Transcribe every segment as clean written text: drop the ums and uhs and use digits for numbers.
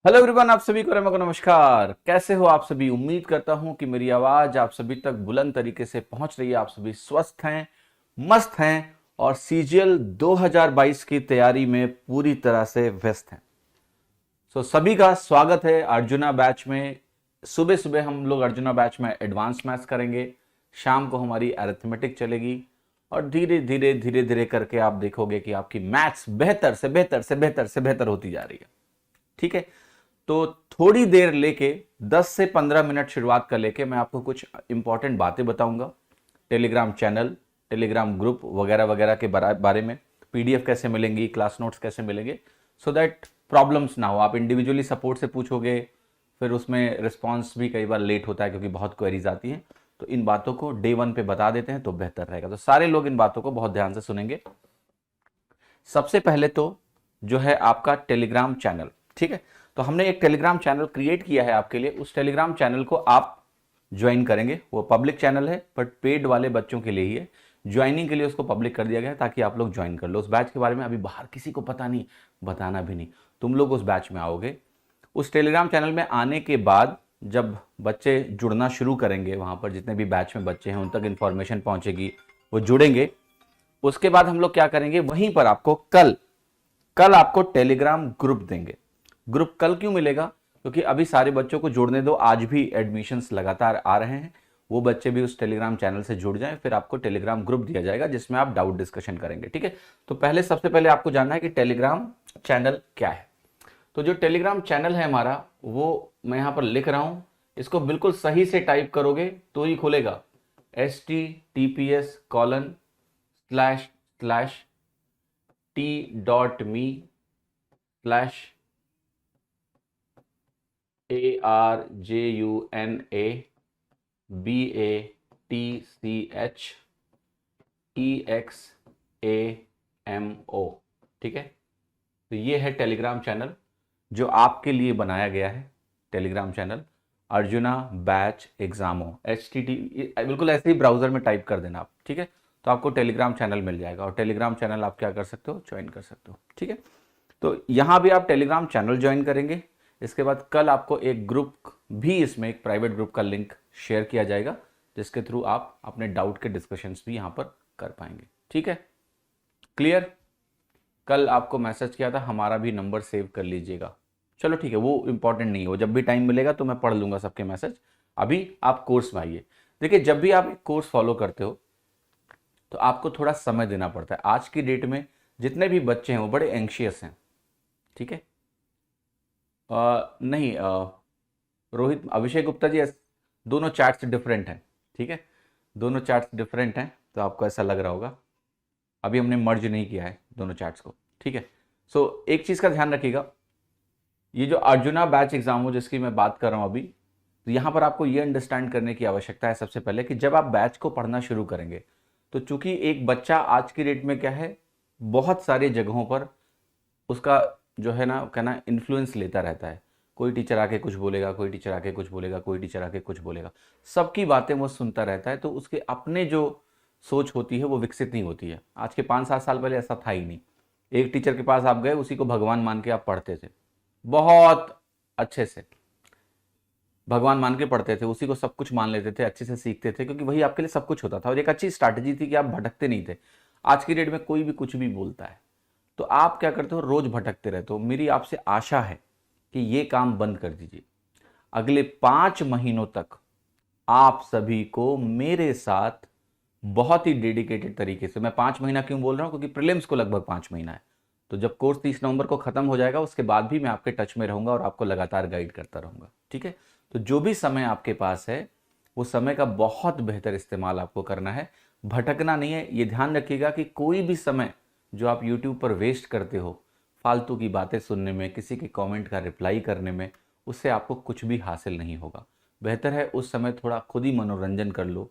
Hello everyone, आप सभी को रमक नमस्कार। कैसे हो आप सभी? उम्मीद करता हूं कि मेरी आवाज आप सभी तक बुलंद तरीके से पहुंच रही है। आप सभी स्वस्थ हैं, मस्त हैं और सीजीएल 2022 की तैयारी में पूरी तरह से व्यस्त हैं। सभी का स्वागत है अर्जुना बैच में। सुबह सुबह हम लोग अर्जुना बैच में एडवांस मैथ्स करेंगे, शाम को हमारी अरिथमेटिक चलेगी और धीरे धीरे धीरे धीरे करके आप देखोगे कि आपकी मैथ्स बेहतर से बेहतर से बेहतर से बेहतर होती जा रही है। ठीक है, तो थोड़ी देर लेके 10 से 15 मिनट शुरुआत कर लेके मैं आपको कुछ इंपॉर्टेंट बातें बताऊंगा। टेलीग्राम चैनल, टेलीग्राम ग्रुप वगैरह वगैरह के बारे में, पीडीएफ कैसे मिलेंगी, क्लास नोट्स कैसे मिलेंगे, सो दैट प्रॉब्लम्स ना हो। आप इंडिविजुअली सपोर्ट से पूछोगे, फिर उसमें रिस्पॉन्स भी कई बार लेट होता है क्योंकि बहुत क्वेरीज आती हैं। तो इन बातों को डे 1 पे बता देते हैं तो बेहतर रहेगा। तो सारे लोग इन बातों को बहुत ध्यान से सुनेंगे। सबसे पहले तो जो है आपका टेलीग्राम चैनल, ठीक है। तो हमने एक टेलीग्राम चैनल क्रिएट किया है आपके लिए। उस टेलीग्राम चैनल को आप ज्वाइन करेंगे। वो पब्लिक चैनल है बट पेड वाले बच्चों के लिए ही है। ज्वाइनिंग के लिए उसको पब्लिक कर दिया गया है ताकि आप लोग ज्वाइन कर लो। उस बैच के बारे में अभी बाहर किसी को पता नहीं, बताना भी नहीं। तुम लोग उस बैच में आओगे। उस टेलीग्राम चैनल में आने के बाद जब बच्चे जुड़ना शुरू करेंगे, वहां पर जितने भी बैच में बच्चे हैं उन तक इंफॉर्मेशन पहुंचेगी, वो जुड़ेंगे। उसके बाद हम लोग क्या करेंगे, वहीं पर आपको कल कल आपको टेलीग्राम ग्रुप देंगे। ग्रुप कल क्यों मिलेगा? क्योंकि अभी सारे बच्चों को जोड़ने दो, आज भी एडमिशन्स लगातार आ रहे हैं। वो बच्चे भी उस टेलीग्राम चैनल से जुड़ जाएं, फिर आपको टेलीग्राम ग्रुप दिया जाएगा जिसमें आप डाउट डिस्कशन करेंगे। ठीक है, तो सबसे पहले आपको जानना है कि टेलीग्राम चैनल क्या है। तो जो टेलीग्राम चैनल है हमारा, वो मैं यहां पर लिख रहा हूं। इसको बिल्कुल सही से टाइप करोगे तो ही खुलेगा। https://t.me/arjunanexamo। ठीक है, तो ये है टेलीग्राम चैनल जो आपके लिए बनाया गया है। टेलीग्राम चैनल अर्जुना बैच एग्जामो, HTT, बिल्कुल ऐसे ही ब्राउजर में टाइप कर देना आप। ठीक है, तो आपको टेलीग्राम चैनल मिल जाएगा और टेलीग्राम चैनल आप क्या कर सकते हो, ज्वाइन कर सकते हो। ठीक है, तो यहां भी आप टेलीग्राम चैनल ज्वाइन करेंगे। इसके बाद कल आपको एक ग्रुप भी, इसमें एक प्राइवेट ग्रुप का लिंक शेयर किया जाएगा जिसके थ्रू आप अपने डाउट के डिस्कशंस भी यहां पर कर पाएंगे। ठीक है, क्लियर? कल आपको मैसेज किया था, हमारा भी नंबर सेव कर लीजिएगा। चलो ठीक है, वो इंपॉर्टेंट नहीं है, वो जब भी टाइम मिलेगा तो मैं पढ़ लूंगा सबके मैसेज। अभी आप कोर्स में आइए। देखिए, जब भी आप एक कोर्स फॉलो करते हो तो आपको थोड़ा समय देना पड़ता है। आज की डेट में जितने भी बच्चे हैं वो बड़े एंशियस हैं। ठीक है, नहीं, रोहित, अभिषेक गुप्ता जी, दोनों चैट्स डिफरेंट हैं। ठीक है, दोनों चैट्स डिफरेंट हैं, तो आपको ऐसा लग रहा होगा। अभी हमने मर्ज नहीं किया है दोनों चैट्स को। ठीक है, एक चीज़ का ध्यान रखिएगा। ये जो अर्जुना बैच एग्जाम हो जिसकी मैं बात कर रहा हूँ अभी, तो यहाँ पर आपको ये अंडरस्टैंड करने की आवश्यकता है सबसे पहले कि जब आप बैच को पढ़ना शुरू करेंगे तो चूंकि एक बच्चा आज की डेट में क्या है, बहुत सारी जगहों पर उसका जो है ना कहना इन्फ्लुएंस लेता रहता है। कोई टीचर आके कुछ बोलेगा, कोई टीचर आके कुछ बोलेगा, कोई टीचर आके कुछ बोलेगा, सबकी बातें वो सुनता रहता है। तो उसके अपने जो सोच होती है वो विकसित नहीं होती है। आज के 5-7 साल पहले ऐसा था ही नहीं। एक टीचर के पास आप गए, उसी को भगवान मान के आप पढ़ते थे, बहुत अच्छे से भगवान मान के पढ़ते थे, उसी को सब कुछ मान लेते थे, अच्छे से सीखते थे क्योंकि वही आपके लिए सब कुछ होता था और एक अच्छी स्ट्रैटेजी थी कि आप भटकते नहीं थे। आज की डेट में कोई भी कुछ भी बोलता है तो आप क्या करते हो, रोज भटकते रहते हो। मेरी आपसे आशा है कि ये काम बंद कर दीजिए। अगले 5 महीनों तक आप सभी को मेरे साथ बहुत ही डेडिकेटेड तरीके से, मैं 5 महीना क्यों बोल रहा हूं, क्योंकि प्रीलिम्स को लगभग 5 महीना है। तो जब कोर्स 30 नवंबर को खत्म हो जाएगा उसके बाद भी मैं आपके टच में रहूंगा और आपको लगातार गाइड करता रहूंगा। ठीक है, तो जो भी समय आपके पास है वो समय का बहुत बेहतर इस्तेमाल आपको करना है, भटकना नहीं है। ये ध्यान रखिएगा कि कोई भी समय जो आप यूट्यूब पर वेस्ट करते हो फालतू की बातें सुनने में, किसी के कमेंट का रिप्लाई करने में, उससे आपको कुछ भी हासिल नहीं होगा। बेहतर है उस समय थोड़ा खुद ही मनोरंजन कर लो,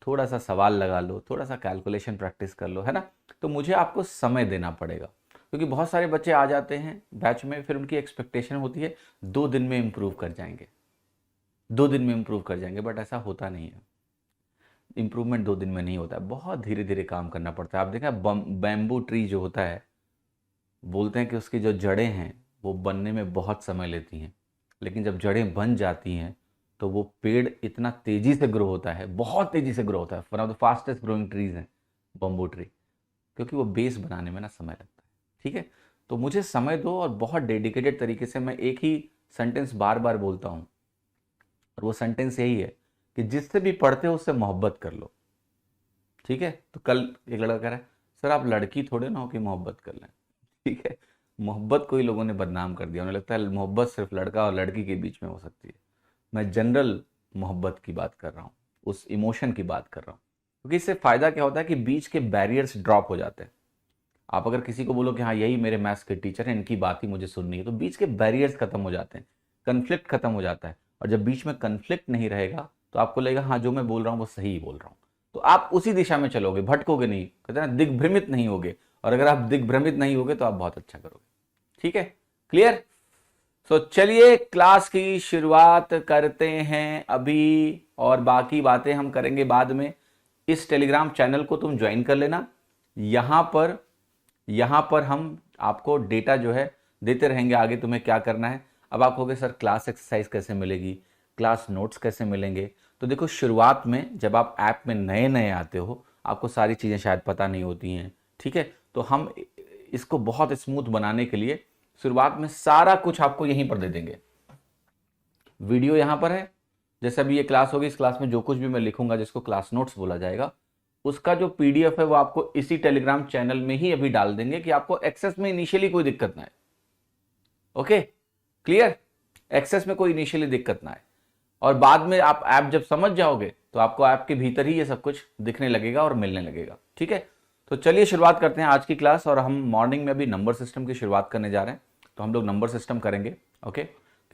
थोड़ा सा सवाल लगा लो, थोड़ा सा कैलकुलेशन प्रैक्टिस कर लो, है ना। तो मुझे आपको समय देना पड़ेगा क्योंकि बहुत सारे बच्चे आ जाते हैं बैच में, फिर उनकी एक्सपेक्टेशन होती है 2 दिन में इम्प्रूव कर जाएंगे, 2 दिन में इम्प्रूव कर जाएंगे, बट ऐसा होता नहीं है। इम्प्रूवमेंट 2 दिन में नहीं होता है, बहुत धीरे धीरे काम करना पड़ता है। आप देखा बैम्बू ट्री जो होता है, बोलते हैं कि उसकी जो जड़ें हैं वो बनने में बहुत समय लेती हैं, लेकिन जब जड़ें बन जाती हैं तो वो पेड़ इतना तेज़ी से ग्रो होता है, बहुत तेज़ी से ग्रो होता है। One of the fastest growing trees हैं बम्बू ट्री, क्योंकि वो बेस बनाने में ना समय लगता है। ठीक है, तो मुझे समय दो और बहुत डेडिकेटेड तरीके से मैं एक ही सेंटेंस बार बार बोलता हूँ, और वो सेंटेंस यही है कि जिससे भी पढ़ते हो उससे मोहब्बत कर लो। ठीक है, तो कल एक लड़का कह रहा है सर आप लड़की थोड़े ना हो कि मोहब्बत कर लें। ठीक है, मोहब्बत को ही लोगों ने बदनाम कर दिया, उन्हें लगता है मोहब्बत सिर्फ लड़का और लड़की के बीच में हो सकती है। मैं जनरल मोहब्बत की बात कर रहा हूँ, उस इमोशन की बात कर रहा हूँ, क्योंकि इससे फ़ायदा क्या होता है कि बीच के बैरियर्स ड्रॉप हो जाते हैं। आप अगर किसी को बोलो कि हाँ यही मेरे मैथ्स के टीचर हैं, इनकी बात ही मुझे सुननी है, तो बीच के बैरियर्स खत्म हो जाते हैं, कन्फ्लिक्ट खत्म हो जाता है। और जब बीच में कन्फ्लिक्ट नहीं रहेगा तो आपको लगेगा हाँ जो मैं बोल रहा हूँ वो सही बोल रहा हूँ, तो आप उसी दिशा में चलोगे, भटकोगे नहीं, कहते हैं ना दिग्भ्रमित नहीं होगे। और अगर आप दिग्भ्रमित नहीं होगे तो आप बहुत अच्छा करोगे। ठीक है, क्लियर? सो चलिए क्लास की शुरुआत करते हैं अभी, और बाकी बातें हम करेंगे बाद में। इस टेलीग्राम चैनल को तुम ज्वाइन कर लेना। यहाँ पर हम आपको डेटा जो है देते रहेंगे आगे तुम्हें क्या करना है। अब आप कहोगे सर क्लास एक्सरसाइज कैसे मिलेगी, क्लास नोट्स कैसे मिलेंगे? तो देखो शुरुआत में जब आप ऐप में नए नए आते हो, आपको सारी चीज़ें शायद पता नहीं होती हैं। ठीक है, तो हम इसको बहुत स्मूथ बनाने के लिए शुरुआत में सारा कुछ आपको यहीं पर दे देंगे। वीडियो यहाँ पर है, जैसे अभी ये क्लास होगी, इस क्लास में जो कुछ भी मैं लिखूंगा जिसको क्लास नोट्स बोला जाएगा, उसका जो पीडीएफ है वो आपको इसी टेलीग्राम चैनल में ही अभी डाल देंगे कि आपको एक्सेस में इनिशियली कोई दिक्कत ना आए। Okay, clear? एक्सेस में कोई इनिशियली दिक्कत ना आए, और बाद में आप ऐप जब समझ जाओगे तो आपको ऐप के भीतर ही ये सब कुछ दिखने लगेगा और मिलने लगेगा। ठीक है, तो चलिए शुरुआत करते हैं आज की क्लास। और हम मॉर्निंग में अभी नंबर सिस्टम की शुरुआत करने जा रहे हैं, तो हम लोग नंबर सिस्टम करेंगे। ओके,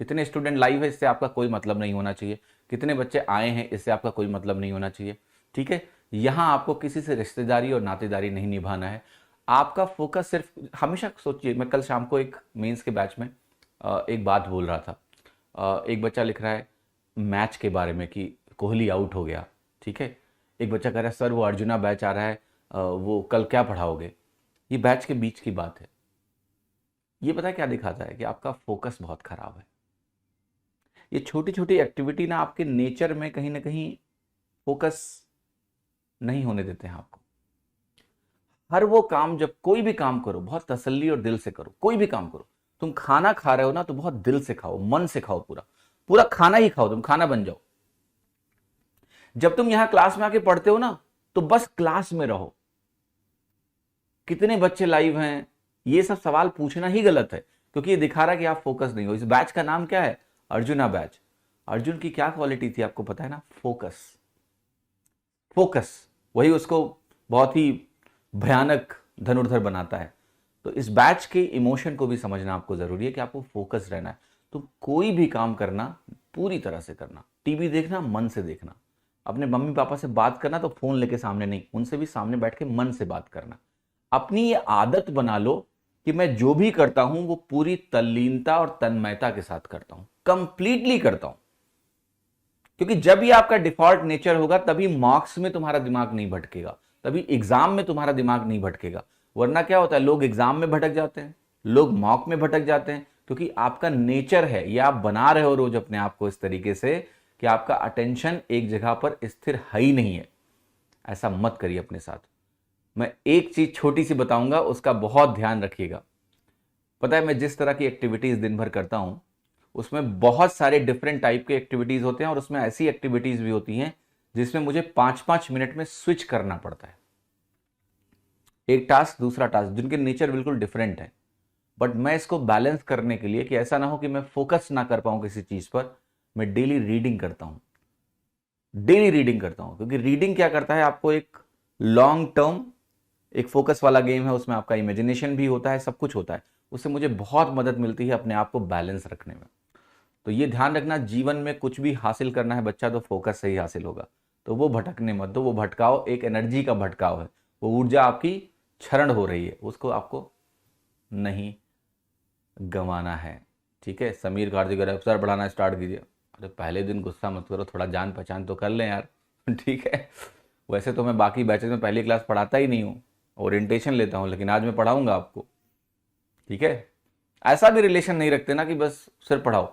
कितने स्टूडेंट लाइव है इससे आपका कोई मतलब नहीं होना चाहिए, कितने बच्चे आए हैं इससे आपका कोई मतलब नहीं होना चाहिए। ठीक है, यहाँ आपको किसी से रिश्तेदारी और नातेदारी नहीं निभाना है। आपका फोकस सिर्फ, हमेशा सोचिए, मैं कल शाम को एक मेंस के बैच में एक बात बोल रहा था। एक बच्चा लिख रहा है मैच के बारे में कि कोहली आउट हो गया। ठीक है, एक बच्चा कह रहा है सर वो अर्जुना बैच आ रहा है, वो कल क्या पढ़ाओगे? ये बैच के बीच की बात है। ये पता है क्या दिखाता है कि आपका फोकस बहुत खराब है। ये छोटी छोटी एक्टिविटी ना आपके नेचर में कहीं ना कहीं फोकस नहीं होने देते हैं आपको। हर वो काम, जब कोई भी काम करो बहुत तसल्ली और दिल से करो। कोई भी काम करो, तुम खाना खा रहे हो ना तो बहुत दिल से खाओ, मन से खाओ, पूरा पूरा खाना ही खाओ, तुम खाना बन जाओ। जब तुम यहां क्लास में आके पढ़ते हो ना तो बस क्लास में रहो। कितने बच्चे लाइव हैं ये सब सवाल पूछना ही गलत है, क्योंकि ये दिखा रहा है कि आप फोकस नहीं हो। इस बैच का नाम क्या है? अर्जुना बैच। अर्जुन की क्या क्वालिटी थी आपको पता है ना? फोकस। फोकस वही उसको बहुत ही भयानक धनुर्धर बनाता है। तो इस बैच के इमोशन को भी समझना आपको जरूरी है कि आपको फोकस रहना है। तो कोई भी काम करना पूरी तरह से करना। टीवी देखना मन से देखना। अपने मम्मी पापा से बात करना तो फोन लेके सामने नहीं, उनसे भी सामने बैठ के मन से बात करना। अपनी ये आदत बना लो कि मैं जो भी करता हूं वो पूरी तल्लीनता और तन्मयता के साथ करता हूं, कंप्लीटली करता हूं। क्योंकि जब ये आपका डिफॉल्ट नेचर होगा तभी मार्क्स में तुम्हारा दिमाग नहीं भटकेगा, तभी एग्जाम में तुम्हारा दिमाग नहीं भटकेगा। वरना क्या होता है, लोग एग्जाम में भटक जाते हैं, लोग मॉक में भटक जाते हैं, क्योंकि आपका नेचर है, ये आप बना रहे हो रोज अपने आप को इस तरीके से कि आपका अटेंशन एक जगह पर स्थिर है ही नहीं है। ऐसा मत करिए अपने साथ। मैं एक चीज छोटी सी बताऊंगा, उसका बहुत ध्यान रखिएगा। पता है मैं जिस तरह की एक्टिविटीज दिन भर करता हूं उसमें बहुत सारे डिफरेंट टाइप के एक्टिविटीज होते हैं, और उसमें ऐसी एक्टिविटीज भी होती हैं जिसमें मुझे 5-5 मिनट में स्विच करना पड़ता है, एक टास्क दूसरा टास्क, जिनके नेचर बिल्कुल डिफरेंट है। बट मैं इसको बैलेंस करने के लिए कि ऐसा ना हो कि मैं फोकस ना कर पाऊं किसी चीज पर, मैं डेली रीडिंग करता हूं। डेली रीडिंग करता हूं, क्योंकि रीडिंग क्या करता है, आपको एक लॉन्ग टर्म, एक फोकस वाला गेम है, उसमें आपका इमेजिनेशन भी होता है, सब कुछ होता है। उससे मुझे बहुत मदद मिलती है अपने आप को बैलेंस रखने में। तो ये ध्यान रखना, जीवन में कुछ भी हासिल करना है बच्चा तो फोकस से ही हासिल होगा। तो वो भटकने मत दो। वो भटकाव एक एनर्जी का भटकाव है, वो ऊर्जा आपकी क्षरण हो रही है, उसको आपको नहीं गंवाना है। ठीक है, समीर कार्तिक सर बढ़ाना स्टार्ट कीजिए। अरे पहले दिन गुस्सा मत करो, थोड़ा जान पहचान तो कर लें यार। ठीक है, वैसे तो मैं बाकी बैचेज में पहली क्लास पढ़ाता ही नहीं हूँ, ओरिएंटेशन लेता हूँ, लेकिन आज मैं पढ़ाऊंगा आपको। ठीक है, ऐसा भी रिलेशन नहीं रखते ना कि बस सिर्फ पढ़ाओ।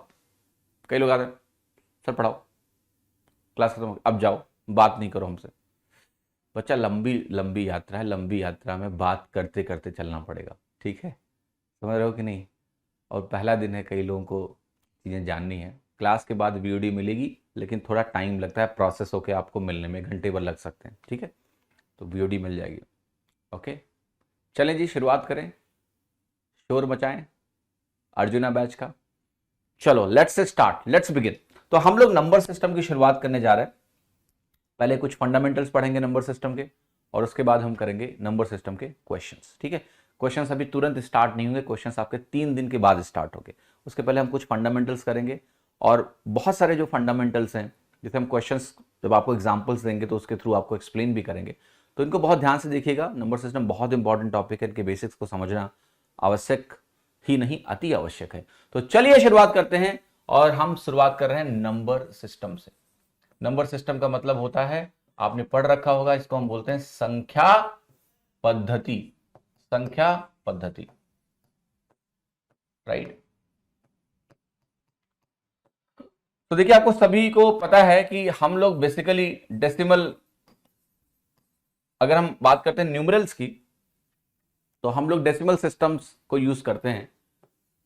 कई लोग आते हैं सर पढ़ाओ, क्लास खत्म हो अब जाओ, बात नहीं करो हमसे। बच्चा लंबी लंबी यात्रा है, लंबी यात्रा में बात करते करते चलना पड़ेगा, ठीक है, समझ रहे हो कि नहीं। और पहला दिन है, कई लोगों को चीज़ें जाननी है। क्लास के बाद वीडियो मिलेगी, लेकिन थोड़ा टाइम लगता है, प्रोसेस होके आपको मिलने में घंटे भर लग सकते हैं, ठीक है। तो वीडियो मिल जाएगी। ओके, चलें जी शुरुआत करें, शोर मचाएं अर्जुना बैच का। चलो लेट्स स्टार्ट, लेट्स बिगिन। तो हम लोग नंबर सिस्टम की शुरुआत करने जा रहे हैं। पहले कुछ फंडामेंटल्स पढ़ेंगे नंबर सिस्टम के, और उसके बाद हम करेंगे नंबर सिस्टम के क्वेश्चंस, ठीक है। क्वेश्चंस अभी तुरंत स्टार्ट नहीं होंगे, क्वेश्चंस आपके 3 दिन के बाद स्टार्ट होंगे। उसके पहले हम कुछ फंडामेंटल्स करेंगे, और बहुत सारे जो फंडामेंटल्स हैं, जैसे हम क्वेश्चंस जब आपको एग्जाम्पल्स देंगे तो उसके थ्रू आपको एक्सप्लेन भी करेंगे, तो इनको बहुत ध्यान से देखिएगा। नंबर सिस्टम बहुत इंपॉर्टेंट टॉपिक है, इनके बेसिक्स को समझना आवश्यक ही नहीं अति आवश्यक है। तो चलिए शुरुआत करते हैं, और हम शुरुआत कर रहे हैं नंबर सिस्टम से। नंबर सिस्टम का मतलब होता है, आपने पढ़ रखा होगा, इसको हम बोलते हैं संख्या पद्धति। संख्या पद्धति, राइट। तो देखिए, आपको सभी को पता है कि हम लोग बेसिकली डेसिमल, अगर हम बात करते हैं न्यूमरल्स की, तो हम लोग डेसिमल सिस्टम्स को यूज करते हैं।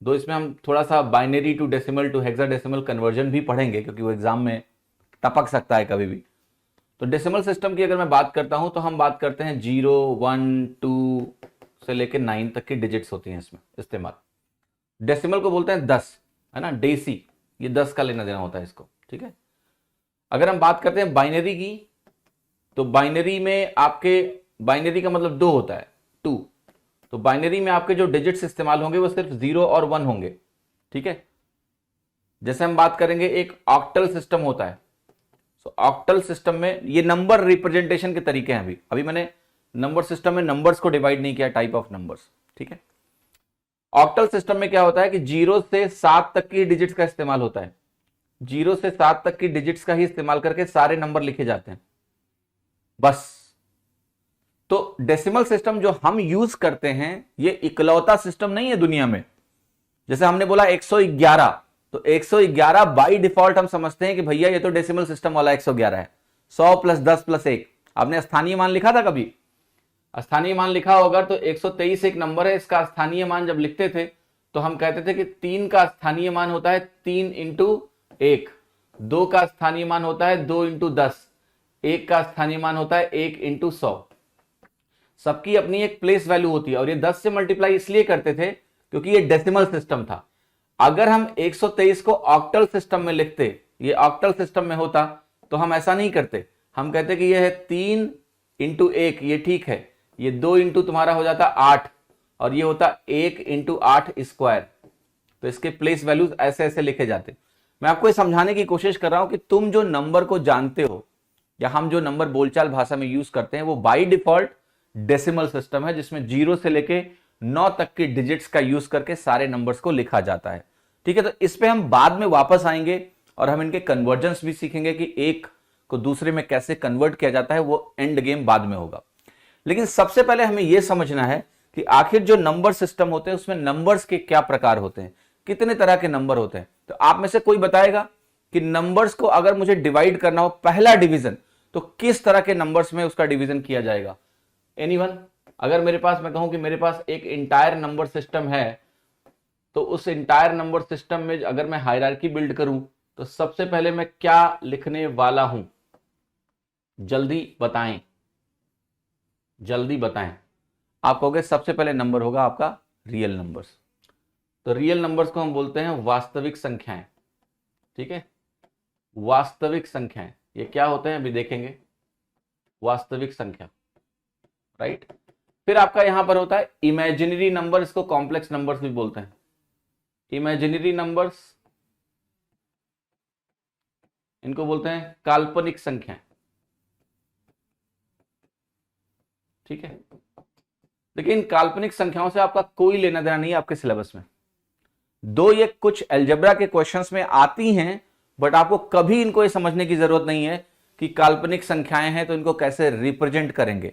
दो इसमें हम थोड़ा सा binary to decimal to hexadecimal conversion भी पढ़ेंगे, क्योंकि वो एग्जाम में टपक सकता है कभी भी। तो डेसिमल सिस्टम की अगर मैं बात करता हूं, तो हम बात करते हैं 0, 1, 2 से लेकर 9 तक की डिजिट्स होती हैं इसमें इस्तेमाल। डेसिमल को बोलते हैं 10, है ना, डेसी, ये 10 का लेना देना होता है इसको, ठीक है। अगर हम बात करते हैं बाइनरी की, तो बाइनरी में आपके, बाइनरी का मतलब 2 होता है, 2। तो बाइनरी में आपके जो डिजिट्स इस्तेमाल होंगे वो सिर्फ 0 और 1 होंगे, ठीक है। जैसे हम बात करेंगे, एक ऑक्टल सिस्टम होता है। सो ऑक्टल सिस्टम में ये नंबर रिप्रेजेंटेशन के तरीके हैं। अभी मैंने नंबर सिस्टम में नंबर्स को डिवाइड नहीं किया, टाइप ऑफ नंबर्स, ठीक है। ऑक्टल सिस्टम में क्या होता है कि 0 से 7 तक की डिजिट्स का इस्तेमाल होता है। 0 से 7 तक की डिजिट्स का ही इस्तेमाल करके सारे नंबर लिखे जाते हैं, बस। तो डेसिमल सिस्टम जो हम यूज करते हैं, ये इकलौता सिस्टम नहीं है दुनिया में। जैसे हमने बोला 111, तो 111 बाई डिफॉल्ट हम समझते हैं कि भैया ये तो डेसिमल सिस्टम वाला 111 है। 100 + 10 + 1, आपने स्थानीय मान लिखा था कभी? स्थानीय मान लिखा होगा। तो 123 एक नंबर है, इसका स्थानीय मान जब लिखते थे तो हम कहते थे कि 3 का स्थानीय मान होता है 3 × 1, 2 का स्थानीय मान होता है 2 × 10, 1 का स्थानीय मान होता है 1 × 100। सबकी अपनी एक प्लेस वैल्यू होती है, और ये 10 से मल्टीप्लाई इसलिए करते थे क्योंकि ये डेसिमल सिस्टम था। अगर हम 123 को ऑक्टल सिस्टम में लिखते, ये ऑक्टल सिस्टम में होता, तो हम ऐसा नहीं करते। हम कहते कि ये है 3 × 1, ये ठीक है, ये 2 × तुम्हारा हो जाता 8, और ये होता 1 × 8 स्क्वायर। तो इसके प्लेस वैल्यूज ऐसे ऐसे लिखे जाते। मैं आपको ये समझाने की कोशिश कर रहा हूं कि तुम जो नंबर को जानते हो, या हम जो नंबर बोलचाल भाषा में यूज करते हैं, वो बाई डिफॉल्ट डेसिमल सिस्टम है, जिसमें 0 से लेके 9 तक की डिजिट्स का यूज करके सारे नंबर्स को लिखा जाता है, ठीक है। तो इस पे हम बाद में वापस आएंगे, और हम इनके कन्वर्जेंस भी सीखेंगे कि एक को दूसरे में कैसे कन्वर्ट किया जाता है, वो एंड गेम बाद में होगा। लेकिन सबसे पहले हमें यह समझना है कि आखिर जो नंबर सिस्टम होते हैं उसमें नंबर्स के क्या प्रकार होते हैं, कितने तरह के नंबर होते हैं। तो आप में से कोई बताएगा कि नंबर्स को अगर मुझे डिवाइड करना हो, पहला डिवीजन, तो किस तरह के नंबर्स में उसका डिवीजन किया जाएगा? एनीवन? अगर मेरे पास, मैं कहूं कि मेरे पास एक इंटायर नंबर सिस्टम है, तो उस इंटायर नंबर सिस्टम में अगर मैं हायरार्की बिल्ड करूं, तो सबसे पहले मैं क्या लिखने वाला हूं? जल्दी बताएं, जल्दी बताएं। आप कहोगे सबसे पहले नंबर होगा आपका रियल नंबर्स। तो रियल नंबर्स को हम बोलते हैं वास्तविक संख्याएं, ठीक है। वास्तविक संख्याएं, ये क्या होते हैं अभी देखेंगे। वास्तविक संख्या, राइट। फिर आपका यहां पर होता है इमेजिनरी नंबर, इसको कॉम्प्लेक्स नंबर्स भी बोलते हैं। इमेजिनरी नंबर्स, इनको बोलते हैं काल्पनिक संख्याएं, ठीक है। लेकिन इन काल्पनिक संख्याओं से आपका कोई लेना देना नहीं है आपके सिलेबस में। दो ये कुछ अलजेब्रा के क्वेश्चंस में आती हैं, बट आपको कभी इनको ये समझने की जरूरत नहीं है कि काल्पनिक संख्याएं हैं तो इनको कैसे रिप्रेजेंट करेंगे।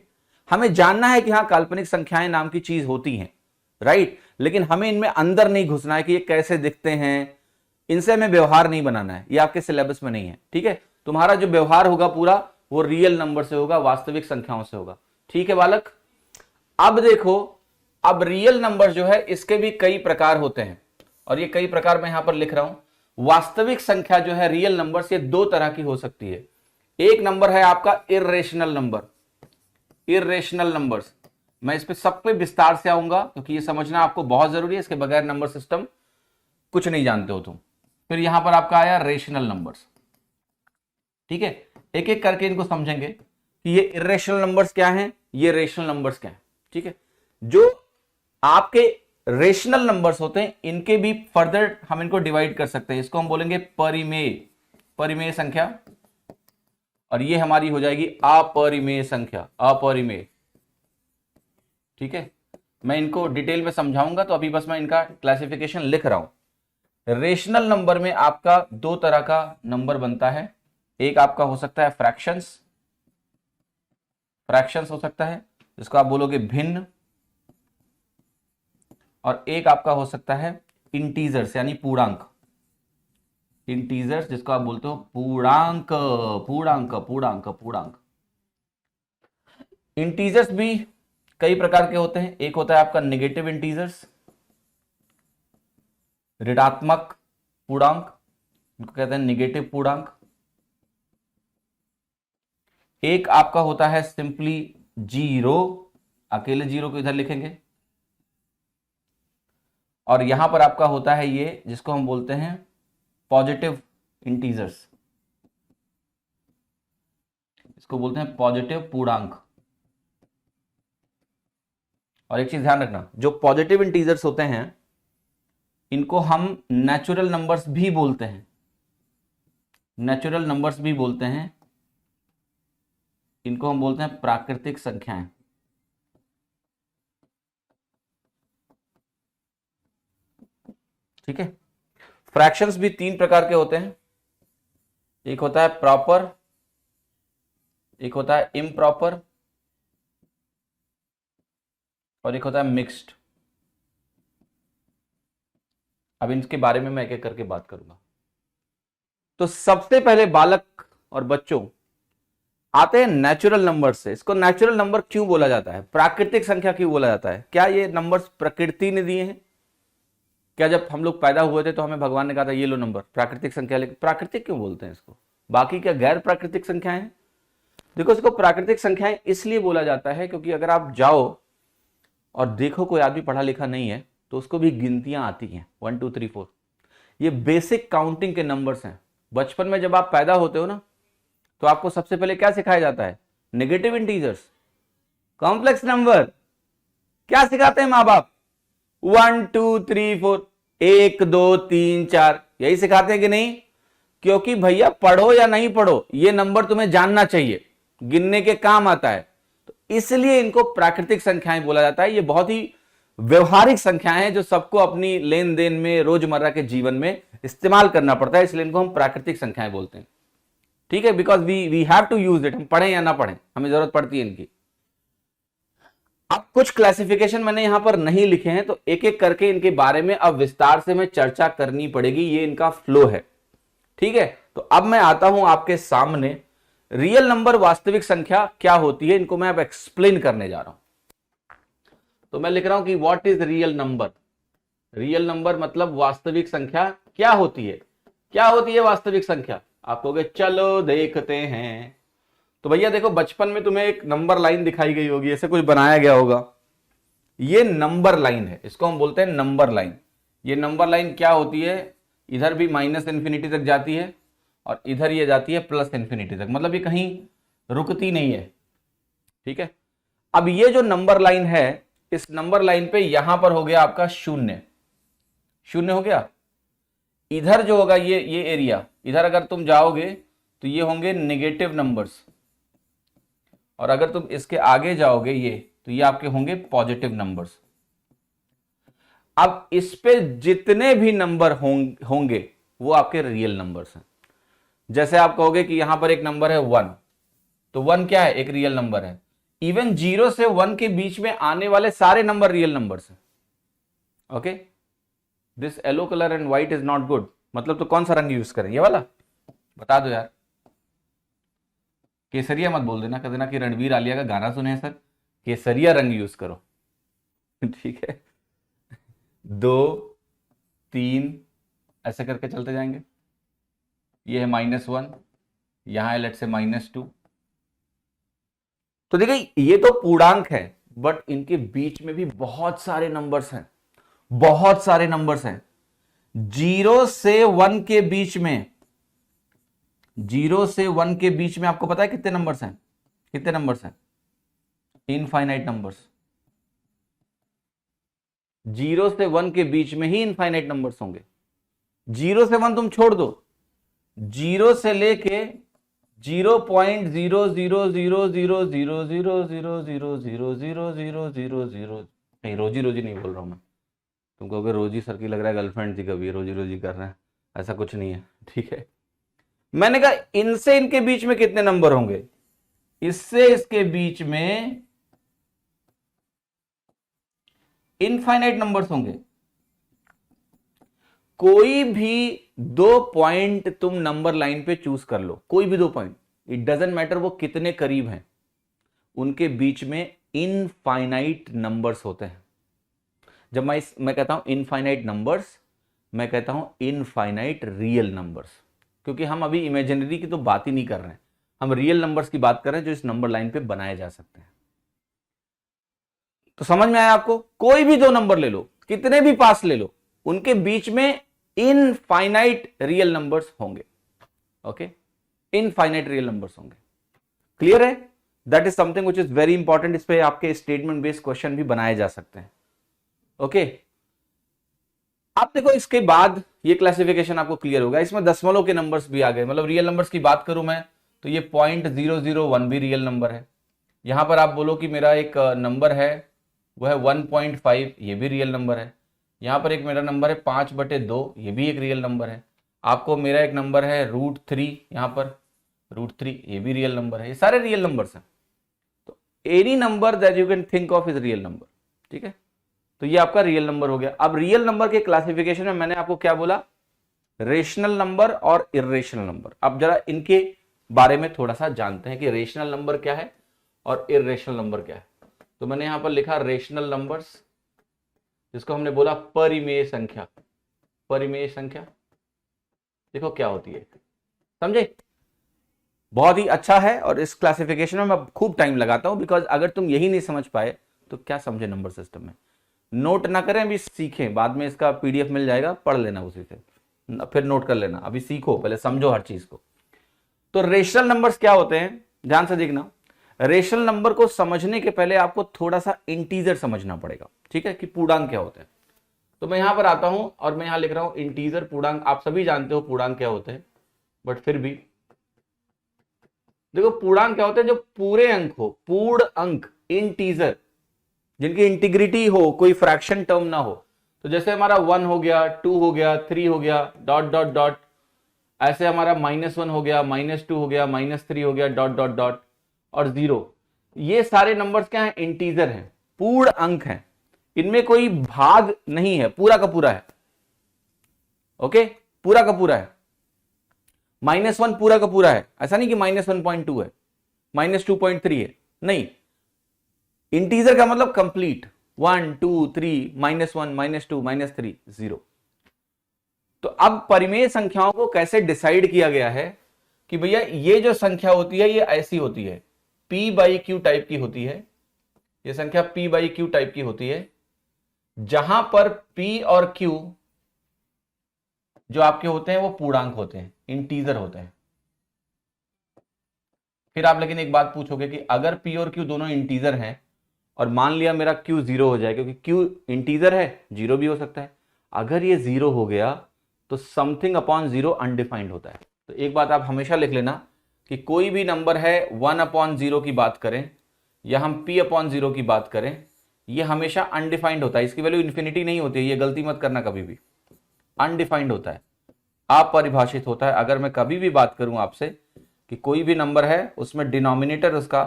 हमें जानना है कि हाँ, काल्पनिक संख्याएं नाम की चीज होती हैं, राइट। लेकिन हमें इनमें अंदर नहीं घुसना है कि ये कैसे दिखते हैं, इनसे हमें व्यवहार नहीं बनाना है, ये आपके सिलेबस में नहीं है। ठीक है, तुम्हारा जो व्यवहार होगा पूरा वो रियल नंबर से होगा, वास्तविक संख्याओं से होगा। ठीक है बालक, अब देखो, अब रियल नंबर जो है इसके भी कई प्रकार होते हैं, और ये कई प्रकार मैं यहां पर लिख रहा हूं। वास्तविक संख्या जो है रियल नंबर से दो तरह की हो सकती है। एक नंबर है आपका इर्रेशनल नंबर, इर्रेशनल नंबर्स। मैं इस पे सब पे विस्तार से आऊंगा क्योंकि ये समझना आपको बहुत जरूरी है, इसके बगैर नंबर सिस्टम कुछ नहीं जानते हो तुम। फिर यहां पर आपका आया रेशनल नंबर्स। ठीक है, एक एक करके इनको समझेंगे कि ये इर्रेशनल नंबर्स क्या हैं, ये रेशनल नंबर्स क्या हैं। ठीक है, जो आपके रेशनल नंबर्स होते हैं इनके भी फर्दर हम इनको डिवाइड कर सकते हैं, इसको हम बोलेंगे परिमेय, परिमेय संख्या, और ये हमारी हो जाएगी अपरिमेय संख्या, अपरिमेय। ठीक है, मैं इनको डिटेल में समझाऊंगा, तो अभी बस मैं इनका क्लासिफिकेशन लिख रहा हूं। रेशनल नंबर में आपका दो तरह का नंबर बनता है, एक आपका हो सकता है फ्रैक्शंस, फ्रैक्शंस हो सकता है जिसको आप बोलोगे भिन्न, और एक आपका हो सकता है इंटीजर्स यानी पूर्णांक, इंटीजर्स जिसको आप बोलते हो पूर्णांक, पूर्णांक, पूर्णांक, पूर्णांक। इंटीजर्स भी कई प्रकार के होते हैं, एक होता है आपका नेगेटिव इंटीजर्स, ऋणात्मक पूर्णांक, इनको कहते हैं नेगेटिव पूर्णांक। एक आपका होता है सिंपली जीरो, अकेले जीरो को इधर लिखेंगे, और यहां पर आपका होता है ये जिसको हम बोलते हैं पॉजिटिव इंटीजर्स, इसको बोलते हैं पॉजिटिव पूर्णांक। और एक चीज ध्यान रखना, जो पॉजिटिव इंटीजर्स होते हैं इनको हम नेचुरल नंबर्स भी बोलते हैं, नेचुरल नंबर्स भी बोलते हैं, इनको हम बोलते हैं प्राकृतिक संख्याएं। ठीक है, फ्रैक्शंस भी तीन प्रकार के होते हैं, एक होता है प्रॉपर, एक होता है इम्प्रॉपर, और एक होता है मिक्स्ड। अब इनके बारे में मैं एक एक करके बात करूंगा। तो सबसे पहले बालक और बच्चों आते हैं नेचुरल नंबर से। इसको नेचुरल नंबर क्यों बोला जाता है, प्राकृतिक संख्या क्यों बोला जाता है? क्या ये नंबर्स प्रकृति ने दिए हैं? क्या जब हम लोग पैदा हुए थे तो हमें भगवान ने कहा था ये लो नंबर प्राकृतिक संख्या, लेकिन प्राकृतिक क्यों बोलते हैं इसको? बाकी क्या गैर प्राकृतिक संख्याएं हैं? देखो, इसको प्राकृतिक संख्याएं इसलिए बोला जाता है क्योंकि अगर आप जाओ और देखो कोई आदमी पढ़ा लिखा नहीं है तो उसको भी गिनतियां आती हैं 1 2 3 4। ये बेसिक काउंटिंग के नंबर्स हैं। बचपन में जब आप पैदा होते हो ना तो आपको सबसे पहले क्या सिखाया जाता है? Negative integers, complex number. क्या सिखाते हैं माँ बाप? 1 2 3 4, 1 2 3 4, यही सिखाते हैं कि नहीं? क्योंकि भैया पढ़ो या नहीं पढ़ो ये नंबर तुम्हें जानना चाहिए, गिनने के काम आता है। तो इसलिए इनको प्राकृतिक संख्याएं बोला जाता है। ये बहुत ही व्यवहारिक संख्याएं हैं जो सबको अपनी लेन देन में रोजमर्रा के जीवन में इस्तेमाल करना पड़ता है, इसलिए इनको हम प्राकृतिक संख्याएं बोलते हैं। ठीक है, because we have to use it, हम पढ़ें या ना पढ़ें हमें जरूरत पड़ती है इनकी। अब कुछ क्लासिफिकेशन मैंने यहां पर नहीं लिखे हैं तो एक एक करके इनके बारे में अब विस्तार से मैं चर्चा करनी पड़ेगी, ये इनका फ्लो है। ठीक है, तो अब मैं आता हूं आपके सामने रियल नंबर, वास्तविक संख्या क्या होती है, इनको मैं अब एक्सप्लेन करने जा रहा हूं। तो मैं लिख रहा हूं कि what is real number. Real number मतलब वास्तविक संख्या क्या होती है? क्या होती है वास्तविक संख्या? आप कहोगे चलो देखते हैं। तो भैया देखो, बचपन में तुम्हें एक नंबर लाइन दिखाई गई होगी, ऐसे कुछ बनाया गया होगा, ये नंबर लाइन है, इसको हम बोलते हैं नंबर लाइन। ये नंबर लाइन क्या होती है? इधर भी माइनस इन्फिनिटी तक जाती है और इधर ये जाती है प्लस इन्फिनिटी तक, मतलब ये कहीं रुकती नहीं है। ठीक है, अब ये जो नंबर लाइन है, इस नंबर लाइन पे यहां पर हो गया आपका शून्य, शून्य हो गया। इधर जो होगा ये एरिया, इधर अगर तुम जाओगे तो ये होंगे नेगेटिव नंबर्स, और अगर तुम इसके आगे जाओगे ये तो ये आपके होंगे पॉजिटिव नंबर्स। अब इस पे जितने भी नंबर होंगे वो आपके रियल नंबर्स हैं। जैसे आप कहोगे कि यहां पर एक नंबर है 1, तो 1 क्या है? एक रियल नंबर है। इवन 0 से 1 के बीच में आने वाले सारे नंबर रियल नंबर्स हैं। Okay, this yellow colour and white is not good, मतलब तो कौन सा रंग यूज करें, ये वाला, बता दो यार। केसरिया मत बोल देना, कह देना कि रणवीर आलिया का गाना सुने हैं सर, केसरिया रंग यूज करो। ठीक है, 2 3 ऐसे करके चलते जाएंगे। ये है -1, यहां है लेट से -2। तो देखिए ये तो पूर्णांक है, बट इनके बीच में भी बहुत सारे नंबर्स हैं, बहुत सारे नंबर्स हैं। 0 से 1 के बीच में, 0 से 1 के बीच में आपको पता है कितने नंबर्स हैं, कितने नंबर्स हैं? Infinite numbers. 0 से 1 के बीच में ही इनफाइनाइट नंबर्स होंगे। 0 से 1 तुम छोड़ दो, 0 से लेके 0.00000000000000 नहीं, रोजी रोजी नहीं बोल रहा हूं मैं, तुम कहोगे रोजी सर की लग रहा है गर्लफ्रेंड थी कभी, रोजी रोजी कर रहे हैं, ऐसा कुछ नहीं है। ठीक है, मैंने कहा इनसे इनके बीच में कितने नंबर होंगे, इससे इसके बीच में इनफाइनाइट नंबर्स होंगे। कोई भी 2 पॉइंट तुम नंबर लाइन पे चूज कर लो, कोई भी 2 पॉइंट, इट डजेंट मैटर वो कितने करीब हैं, उनके बीच में इनफाइनाइट नंबर्स होते हैं। जब मैं कहता हूं इनफाइनाइट नंबर्स, मैं कहता हूं इनफाइनाइट रियल नंबर्स, क्योंकि हम अभी इमेजिनरी की तो बात ही नहीं कर रहे हैं, हम रियल नंबर्स की बात कर रहे हैं जो इस नंबर लाइन पे बनाए जा सकते हैं। तो समझ में आया आपको? कोई भी 2 नंबर ले लो, कितने भी पास ले लो, उनके बीच में इनफाइनाइट रियल नंबर्स होंगे। ओके, इनफाइनाइट रियल नंबर्स होंगे। क्लियर है? That is something which is very important. इस पे आपके स्टेटमेंट बेस्ड क्वेश्चन भी बनाए जा सकते हैं। ओके, आप देखो इसके बाद ये क्लासिफिकेशन आपको क्लियर होगा। इसमें दशमलव के नंबर्स भी आ गए, मतलब रियल नंबर्स की बात करूं मैं तो ये 0.001 भी रियल नंबर है। यहां पर आप बोलो कि मेरा एक नंबर है वो है 1.5, ये भी रियल नंबर है। यहां पर एक मेरा नंबर है 5/2, ये भी एक रियल नंबर है। आपको मेरा एक नंबर है √3, यहां पर √3, ये भी रियल नंबर है। ये सारे रियल नंबर्स हैं। तो any number that you can think of is real number. ठीक है, तो ये आपका रियल नंबर हो गया। अब रियल नंबर के क्लासिफिकेशन में मैंने आपको क्या बोला, रेशनल नंबर और इर्रेशनल नंबर। अब जरा इनके बारे में थोड़ा सा जानते हैं कि रेशनल नंबर क्या है और इर्रेशनल नंबर क्या है। तो मैंने यहां पर लिखा रेशनल नंबर्स, जिसको हमने बोला परिमेय संख्या। परिमेय संख्या देखो क्या होती है, समझे? बहुत ही अच्छा है, और इस क्लासिफिकेशन में मैं खूब टाइम लगाता हूं, बिकॉज अगर तुम यही नहीं समझ पाए तो क्या समझे नंबर सिस्टम में। नोट ना करें, अभी सीखें, बाद में इसका PDF मिल जाएगा, पढ़ लेना उसी से, फिर नोट कर लेना। अभी सीखो, पहले समझो हर चीज को। तो रेशनल नंबर्स क्या होते हैं, ध्यान से देखना। रेशनल नंबर को समझने के पहले आपको थोड़ा सा इंटीजर समझना पड़ेगा। ठीक है, कि पूर्णांक क्या होते हैं। तो मैं यहां पर आता हूं और मैं यहां लिख रहा हूं इंटीजर पूर्णांक। आप सभी जानते हो पूर्णांक क्या होते हैं, बट फिर भी देखो पूर्णांक क्या होते हैं, जो पूरे अंक हो, पूर्ण अंक, इंटीजर, जिनकी इंटीग्रिटी हो, कोई फ्रैक्शन टर्म ना हो। तो जैसे हमारा 1 हो गया, 2 हो गया, 3 हो गया, डॉट डॉट डॉट, ऐसे हमारा -1 हो गया, -2 हो गया, -3 हो गया, डॉट डॉट डॉट, और 0। ये सारे नंबर्स क्या हैं, इंटीजर हैं, पूर्ण अंक हैं, इनमें कोई भाग नहीं है, पूरा का पूरा है। ओके, पूरा का पूरा है। -1 पूरा का पूरा है, ऐसा नहीं कि -1.2 है, -2.3 है, नहीं। इंटीजर का मतलब कंप्लीट, 1 2 3, -1 -2 -3 0। तो अब परिमेय संख्याओं को कैसे डिसाइड किया गया है कि भैया ये जो संख्या होती है ये ऐसी होती है, P/Q टाइप की होती है। ये संख्या P/Q टाइप की होती है, जहां पर P और Q जो आपके होते हैं वो पूर्णांक होते हैं, इंटीजर होते हैं। फिर आप लेकिन एक बात पूछोगे कि अगर P और Q दोनों इंटीजर हैं और मान लिया मेरा Q 0 हो जाए, क्योंकि Q इंटीजर है, 0 भी हो सकता है। अगर ये 0 हो गया तो समथिंग अपॉन 0 अनडिफाइंड होता है। तो एक बात आप हमेशा लिख लेना कि कोई भी नंबर है 1/0 की बात करें या हम P/0 की बात करें, ये हमेशा अनडिफाइंड होता है। इसकी वैल्यू इन्फिनिटी नहीं होती है, ये गलती मत करना कभी भी। अनडिफाइंड होता है, अपरिभाषित होता है। अगर मैं कभी भी बात करूं आपसे कि कोई भी नंबर है उसमें डिनोमिनेटर उसका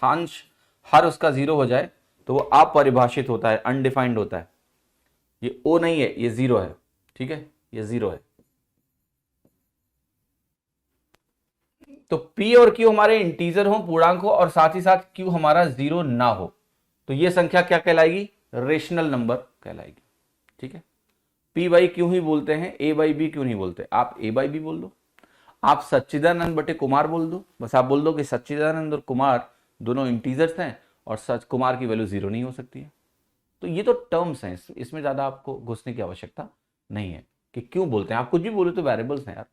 अंश हर उसका 0 हो जाए, तो वो अपरिभाषित होता है, अनडिफाइंड होता है। ये ओ नहीं है, ये 0 है, ठीक है, ये 0 है। तो P और Q हमारे इंटीजर हो, पूर्णांक हो, और साथ ही साथ Q हमारा 0 ना हो, तो ये संख्या क्या कहलाएगी? रेशनल नंबर कहलाएगी, ठीक है। P बाई क्यू ही बोलते हैं, A बाई बी क्यों नहीं बोलते? आप A बाई बी बोल दो, आप सच्चिदानंद बटे कुमार बोल दो, बस आप बोल दो कि सच्चिदानंद और कुमार दोनों इंटीजर्स हैं और सच कुमार की वैल्यू 0 नहीं हो सकती है। तो ये तो टर्म्स हैं, इसमें ज्यादा आपको घुसने की आवश्यकता नहीं है कि क्यों बोलते हैं। आप कुछ भी बोले तो वेरिएबल्स हैं यार।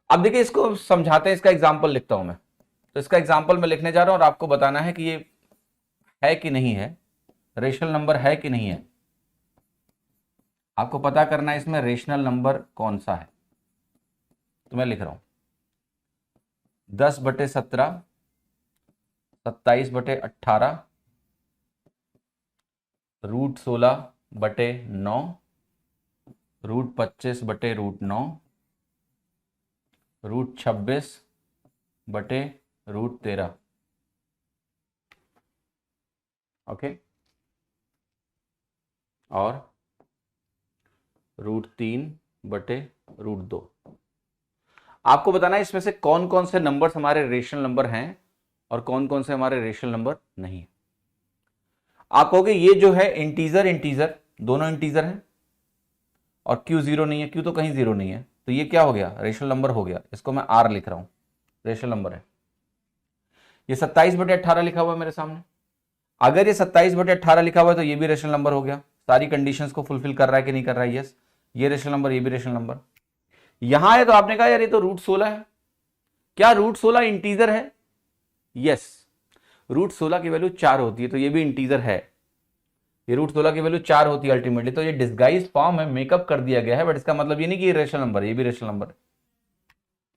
अब देखिए, इसको समझाते हैं, इसका एग्जाम्पल लिखता हूं मैं। तो इसका एग्जाम्पल मैं लिखने जा रहा हूं और आपको बताना है कि ये है कि नहीं है, रेशनल नंबर है कि नहीं है। आपको पता करना है इसमें रेशनल नंबर कौन सा है। तो मैं लिख रहा हूं 10/17, 27/18, √16/9, √25/9, √26/13। ओके, और √3/√2। आपको बताना है इसमें से कौन कौन से नंबर्स हमारे रेशनल नंबर हैं और कौन कौन से हमारे रेशनल नंबर नहीं है। आप कहोगे ये जो है इंटीजर इंटीजर दोनों इंटीजर हैं और Q 0 नहीं है, Q तो कहीं 0 नहीं है, तो ये क्या हो गया? रेशनल नंबर हो गया। इसको मैं R लिख रहा हूं, रेशनल नंबर है। ये 27/18 लिखा हुआ है मेरे सामने। अगर ये 27/18 लिखा हुआ है तो ये भी रेशनल नंबर हो गया, सारी कंडीशंस को फुलफिल कर रहा है कि नहीं कर रहा है? यस, ये रेशनल नंबर, ये भी रेशनल नंबर। यहां है तो आपने कहा यार ये तो √16 है। क्या √16 इंटीजर है? यस, √16 की वैल्यू 4 होती है, तो ये भी इंटीजर है। ये √16 की वैल्यू 4 होती है अल्टीमेटली, तो ये डिस्गाइज फॉर्म है, मेकअप कर दिया गया है, बट इसका मतलब ये नहीं कि ये रेशनल नंबर है, ये भी रेशनल नंबर है।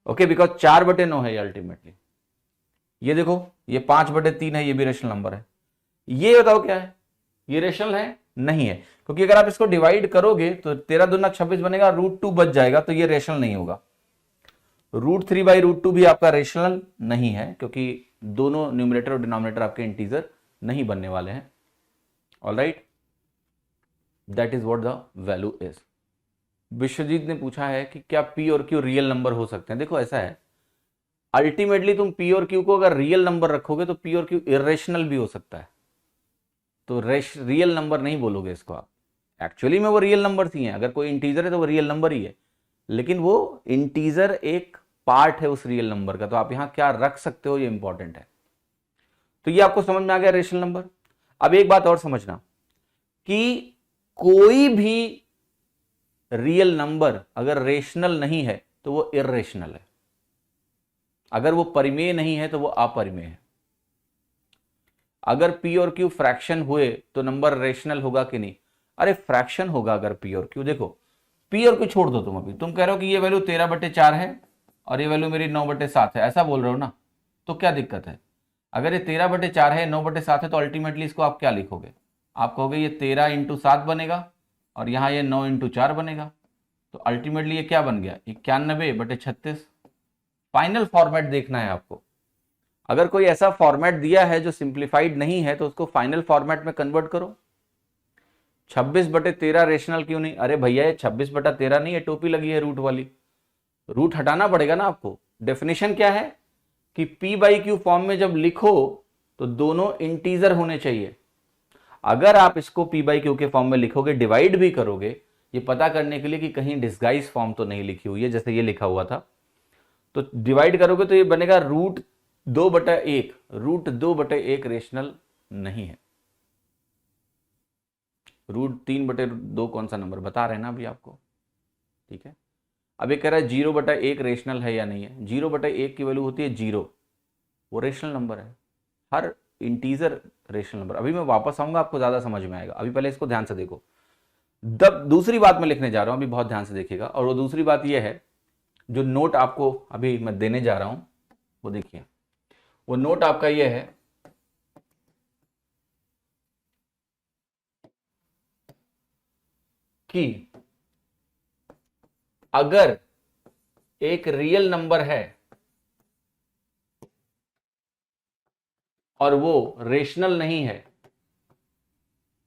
ओके, बिकॉज 4/9 है ये अल्टीमेटली। ये देखो, ये 5/3 है, ये भी रेशनल नंबर है। ये बताओ क्या है? ये रेशनल है? नहीं है, क्योंकि अगर आप इसको डिवाइड करोगे तो 13 दूना 26 बनेगा, √2 बच जाएगा, तो ये रेशनल नहीं होगा। √3/√2 भी आपका रेशनल नहीं है, क्योंकि दोनों न्यूमरेटर और डिनोमिनेटर आपके इंटीजर नहीं बनने वाले हैं। Alright, that is what the value is. Vishwajit ने पूछा है कि क्या P और Q रियल नंबर हो सकते हैं? देखो ऐसा है, अल्टीमेटली तुम P और Q को अगर रियल नंबर रखोगे तो P और Q इरेशनल भी हो सकता है, तो रियल नंबर नहीं बोलोगे इसको आप। एक्चुअली में वो रियल नंबर ही हैं, अगर कोई इंटीजर है तो वो रियल नंबर ही है, लेकिन वो इंटीजर एक पार्ट है उस रियल नंबर का, तो आप यहां क्या रख सकते हो ये इंपॉर्टेंट है। तो ये आपको समझ में आ गया रेशनल नंबर। अब एक बात और समझना कि कोई भी रियल नंबर अगर रेशनल नहीं है तो वो इर्रेशनल है, अगर वो परिमेय नहीं है तो वो अपरिमेय है। अगर P और Q फ्रैक्शन हुए तो नंबर रेशनल होगा कि नहीं? अरे फ्रैक्शन होगा अगर P और Q। देखो, P और Q छोड़ दो, तुम अभी तुम कह रहे हो कि ये वैल्यू 13/4 है और ये वैल्यू मेरी 9/7 है, ऐसा बोल रहे हो ना? तो क्या दिक्कत है? अगर ये 13/4 है, 9/7 है, तो अल्टीमेटली इसको आप क्या लिखोगे? आप कहोगे ये 13 × 7 बनेगा और यहाँ ये 9 × 4 बनेगा, तो अल्टीमेटली ये क्या बन गया? 91/36। फाइनल फॉर्मेट देखना है आपको। अगर कोई ऐसा फॉर्मेट दिया है जो सिंप्लीफाइड नहीं है तो उसको फाइनल फॉर्मेट में कन्वर्ट करो। 26/13 रेशनल क्यों नहीं? अरे भैया ये 26/13 नहीं है, टोपी लगी है रूट वाली, रूट हटाना पड़ेगा ना आपको। डेफिनेशन क्या है कि P/Q फॉर्म में जब लिखो तो दोनों इंटीजर होने चाहिए। अगर आप इसको P/Q के फॉर्म में लिखोगे, डिवाइड भी करोगे, ये पता करने के लिए कि कहीं डिस्गाइज फॉर्म तो नहीं लिखी हुई है, जैसे ये लिखा हुआ था, तो डिवाइड करोगे तो ये बनेगा √2/1। √2/1 रेशनल नहीं है। √3/2 कौन सा नंबर बता रहे हैं ना अभी आपको, ठीक है। अब ये कह रहा है 0/1 रेशनल है या नहीं है। 0/1 की वैल्यू होती है 0, वो रेशनल नंबर है, हर इंटीजर रेशनल नंबर। अभी मैं वापस आऊंगा, आपको ज्यादा समझ में आएगा, अभी पहले इसको ध्यान से देखो। दूसरी बात मैं लिखने जा रहा हूं, अभी बहुत ध्यान से देखिएगा, और वो दूसरी बात यह है, जो नोट आपको अभी मैं देने जा रहा हूं वो देखिए। वो नोट आपका ये है कि अगर एक रियल नंबर है और वो रेशनल नहीं है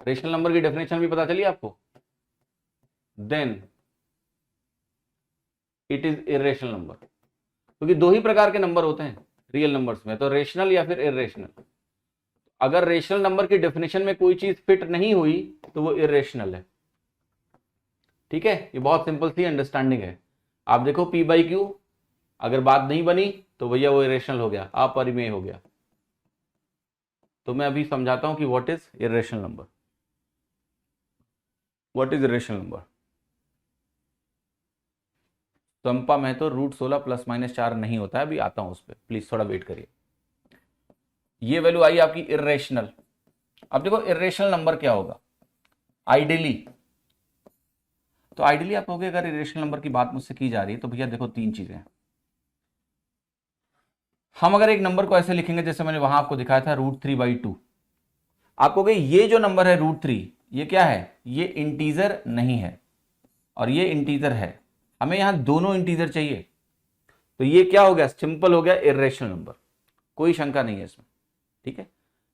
रेशनल नंबर की डेफिनेशन भी पता चली आपको? Then it is irrational number, क्योंकि दो ही प्रकार के नंबर होते हैं रियल नंबर्स में, तो रेशनल या फिर इरेशनल। अगर रेशनल नंबर की डेफिनेशन में कोई चीज फिट नहीं हुई तो वो इरेशनल है। ठीक है, ये बहुत सिंपल सी अंडरस्टैंडिंग है। आप देखो पी बाई क्यू, अगर बात नहीं बनी तो भैया वो इरेशनल हो गया, अपरिमेय हो गया। तो मैं अभी समझाता हूं कि what is irrational number, what is irrational number. संपा में तो √16 +-4 नहीं होता है, अभी आता हूं उस पर, प्लीज थोड़ा वेट करिए। ये वैल्यू आई आपकी इरेशनल। अब देखो इरेशनल नंबर क्या होगा आइडियली, तो आइडियली आप कहोगे अगर इरेशनल नंबर की बात मुझसे की जा रही है तो भैया देखो तीन चीजें हैं। हम अगर एक नंबर को ऐसे लिखेंगे जैसे मैंने वहां आपको दिखाया था √3/2, आप कहोगे ये जो नंबर है √3 ये क्या है, ये इंटीजर नहीं है और ये इंटीजर है, हमें यहां दोनों इंटीजर चाहिए, तो ये क्या हो गया, सिंपल हो गया इरेशनल नंबर, कोई शंका नहीं है इसमें। ठीक है,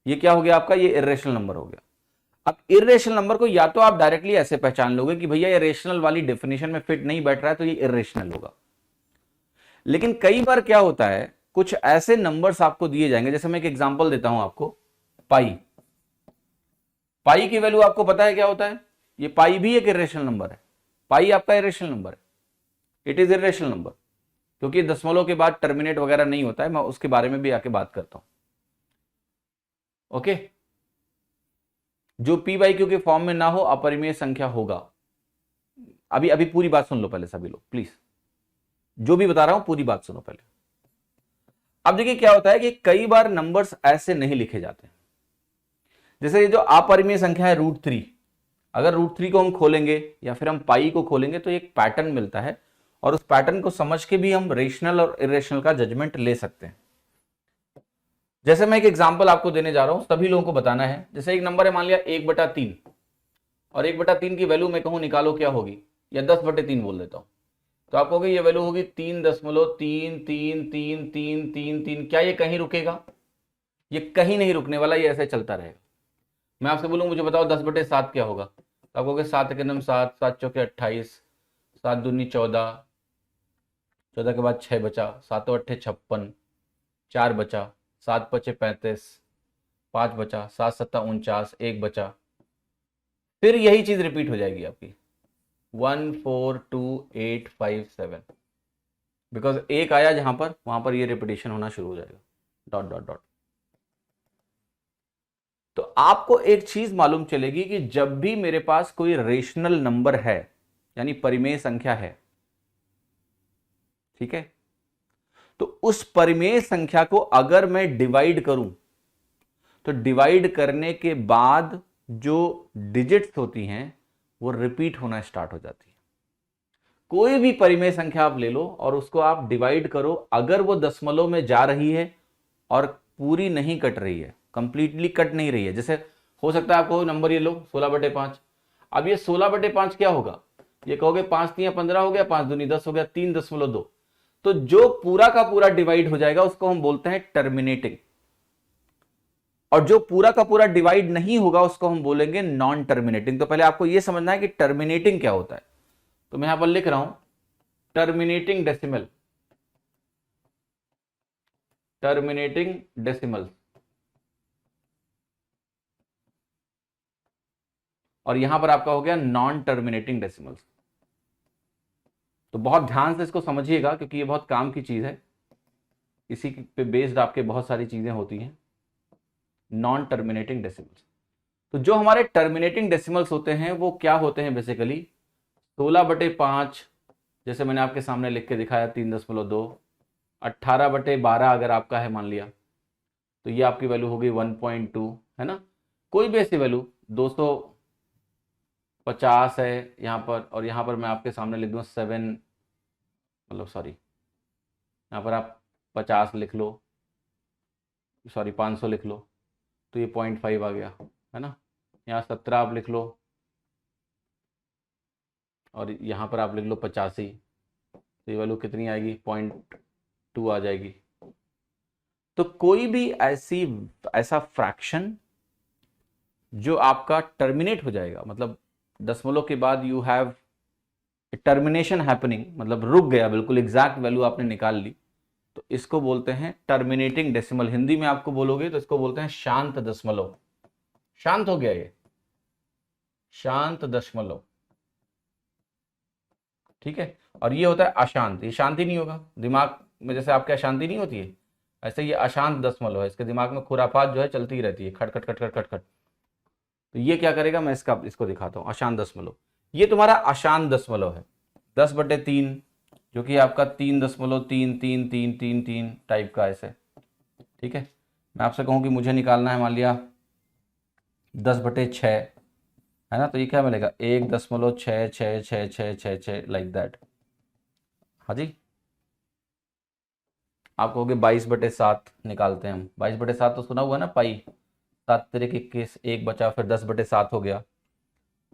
ये क्या हो गया आपका, ये इरेशनल नंबर हो गया। अब इरेशनल नंबर को या तो आप डायरेक्टली ऐसे पहचान लोगे कि भैया ये रेशनल वाली डेफिनेशन में फिट नहीं बैठ रहा है तो ये इरेशनल होगा, लेकिन कई बार क्या होता है कुछ ऐसे नंबर्स आपको दिए जाएंगे, जैसे मैं एक एग्जांपल देता हूं आपको, पाई। पाई की वैल्यू आपको पता है क्या होता है, ये पाई भी एक इरेशनल नंबर है, पाई आपका इरेशनल नंबर है, इट इज इरेशनल नंबर, क्योंकि दशमलव के बाद टर्मिनेट वगैरह नहीं होता है, मैं उसके बारे में भी आके बात करता हूं। ओके, जो पी बाई क्यू के फॉर्म में ना हो अपरिमेय संख्या होगा। अभी अभी पूरी बात सुन लो पहले सभी लोग प्लीज, जो भी बता रहा हूं पूरी बात सुनो पहले। अब देखिए क्या होता है कि कई बार नंबर्स ऐसे नहीं लिखे जाते, जैसे ये जो अपरिमेय संख्या है √3, अगर √3 को हम खोलेंगे या फिर हम पाई को खोलेंगे तो एक पैटर्न मिलता है, और उस पैटर्न को समझ के भी हम रेशनल और इरेशनल का जजमेंट ले सकते हैं। जैसे मैं एक एग्जांपल आपको देने जा रहा हूं, सभी लोगों को बताना है। जैसे एक नंबर है मान लिया 1/3, और 1/3 की वैल्यू मैं कहूं निकालो क्या होगी, या 10/3 बोल देता हूं, तो आप कहोगे ये वैल्यू होगी 3.3333333। क्या ये कहीं रुकेगा? ये कहीं नहीं रुकने वाला, ये ऐसे चलता रहेगा। मैं आपसे बोलूं मुझे बताओ 10/7 क्या होगा, तो आप कहोगे 7 के नम 7, 7 चौके 28, 7 दूनी 14, 14 के बाद 6 बचा, 7 8 56, 4 बचा, 7 5 35, 5 बचा, 7 7 49, 1 बचा, फिर यही चीज रिपीट हो जाएगी आपकी 1 4 2 8 5 7, बिकॉज एक आया जहां पर वहां पर ये रिपीटेशन होना शुरू हो जाएगा, डॉट डॉट डॉट। तो आपको एक चीज मालूम चलेगी कि जब भी मेरे पास कोई रेशनल नंबर है यानी परिमेय संख्या है, ठीक है, तो उस परिमेय संख्या को अगर मैं डिवाइड करूं तो डिवाइड करने के बाद जो डिजिट्स होती हैं वो रिपीट होना स्टार्ट हो जाती है। कोई भी परिमेय संख्या आप ले लो और उसको आप डिवाइड करो, अगर वो दशमलव में जा रही है और पूरी नहीं कट रही है, कंप्लीटली कट नहीं रही है, जैसे हो सकता है आपको नंबर ये लो 16/5, अब ये 16/5 क्या होगा, ये कहोगे 5 3 15 हो गया, 5 दूनी 10 हो गया, 3.2, तो जो पूरा का पूरा डिवाइड हो जाएगा उसको हम बोलते हैं टर्मिनेटिंग, और जो पूरा का पूरा डिवाइड नहीं होगा उसको हम बोलेंगे नॉन टर्मिनेटिंग। तो पहले आपको यह समझना है कि टर्मिनेटिंग क्या होता है, तो मैं यहां पर लिख रहा हूं टर्मिनेटिंग डेसिमल, टर्मिनेटिंग डेसिमल, और यहां पर आपका हो गया नॉन टर्मिनेटिंग डेसिमल्स। तो बहुत ध्यान से इसको समझिएगा क्योंकि ये बहुत काम की चीज है, इसी पे बेस्ड आपके बहुत सारी चीजें होती हैं। नॉन टर्मिनेटिंग डेसिमल्स, तो जो हमारे टर्मिनेटिंग डेसिमल्स होते हैं वो क्या होते हैं बेसिकली 16/5, जैसे मैंने आपके सामने लिख के दिखाया 3.2, 18/12 अगर आपका है मान लिया तो ये आपकी वैल्यू होगी 1.2, है ना, कोई भी ऐसी वैल्यू 250 है यहाँ पर, और यहाँ पर मैं आपके सामने लिख दूँ 7, मतलब सॉरी यहाँ पर आप 50 लिख लो, सॉरी 500 लिख लो, तो ये 0.5 आ गया, है ना, यहाँ 17 आप लिख लो, और यहाँ पर आप लिख लो 85, तो ये वैल्यू कितनी आएगी 0.2 आ जाएगी। तो कोई भी ऐसा फ्रैक्शन जो आपका टर्मिनेट हो जाएगा, मतलब दशमलव के बाद यू हैव टर्मिनेशन हैपनिंग, मतलब रुक गया, बिल्कुल एग्जैक्ट वैल्यू आपने निकाल ली, तो इसको बोलते हैं टर्मिनेटिंग डेसिमल। हिंदी में आपको बोलोगे तो इसको बोलते हैं शांत दशमलव। शांत हो गया ये, शांत दशमलव, ठीक है। और ये होता है अशांत, ये शांति नहीं होगा दिमाग में, जैसे आपके अशांति नहीं होती है, ऐसे ये अशांत दशमलव है, इसके दिमाग में खुरापात जो है चलती ही रहती है, खट खट खट खट खट खट। तो ये क्या करेगा, मैं इसको दिखाता हूँ, अशांत दशमलव। ये तुम्हारा अशांत दशमलव है, 10/3, जो कि आपका 3.33333 टाइप का ऐसे, ठीक है। मैं आपसे कहूँ कि मुझे निकालना है, मान लिया 10/6, है ना, तो ये क्या मिलेगा, 1.666666 लाइक दैट। हाँ जी, आप कहोगे 22/7 निकालते हैं हम, 22/7 तो सुना हुआ ना, पाई 7×21, एक बचा, फिर 10/7 हो गया।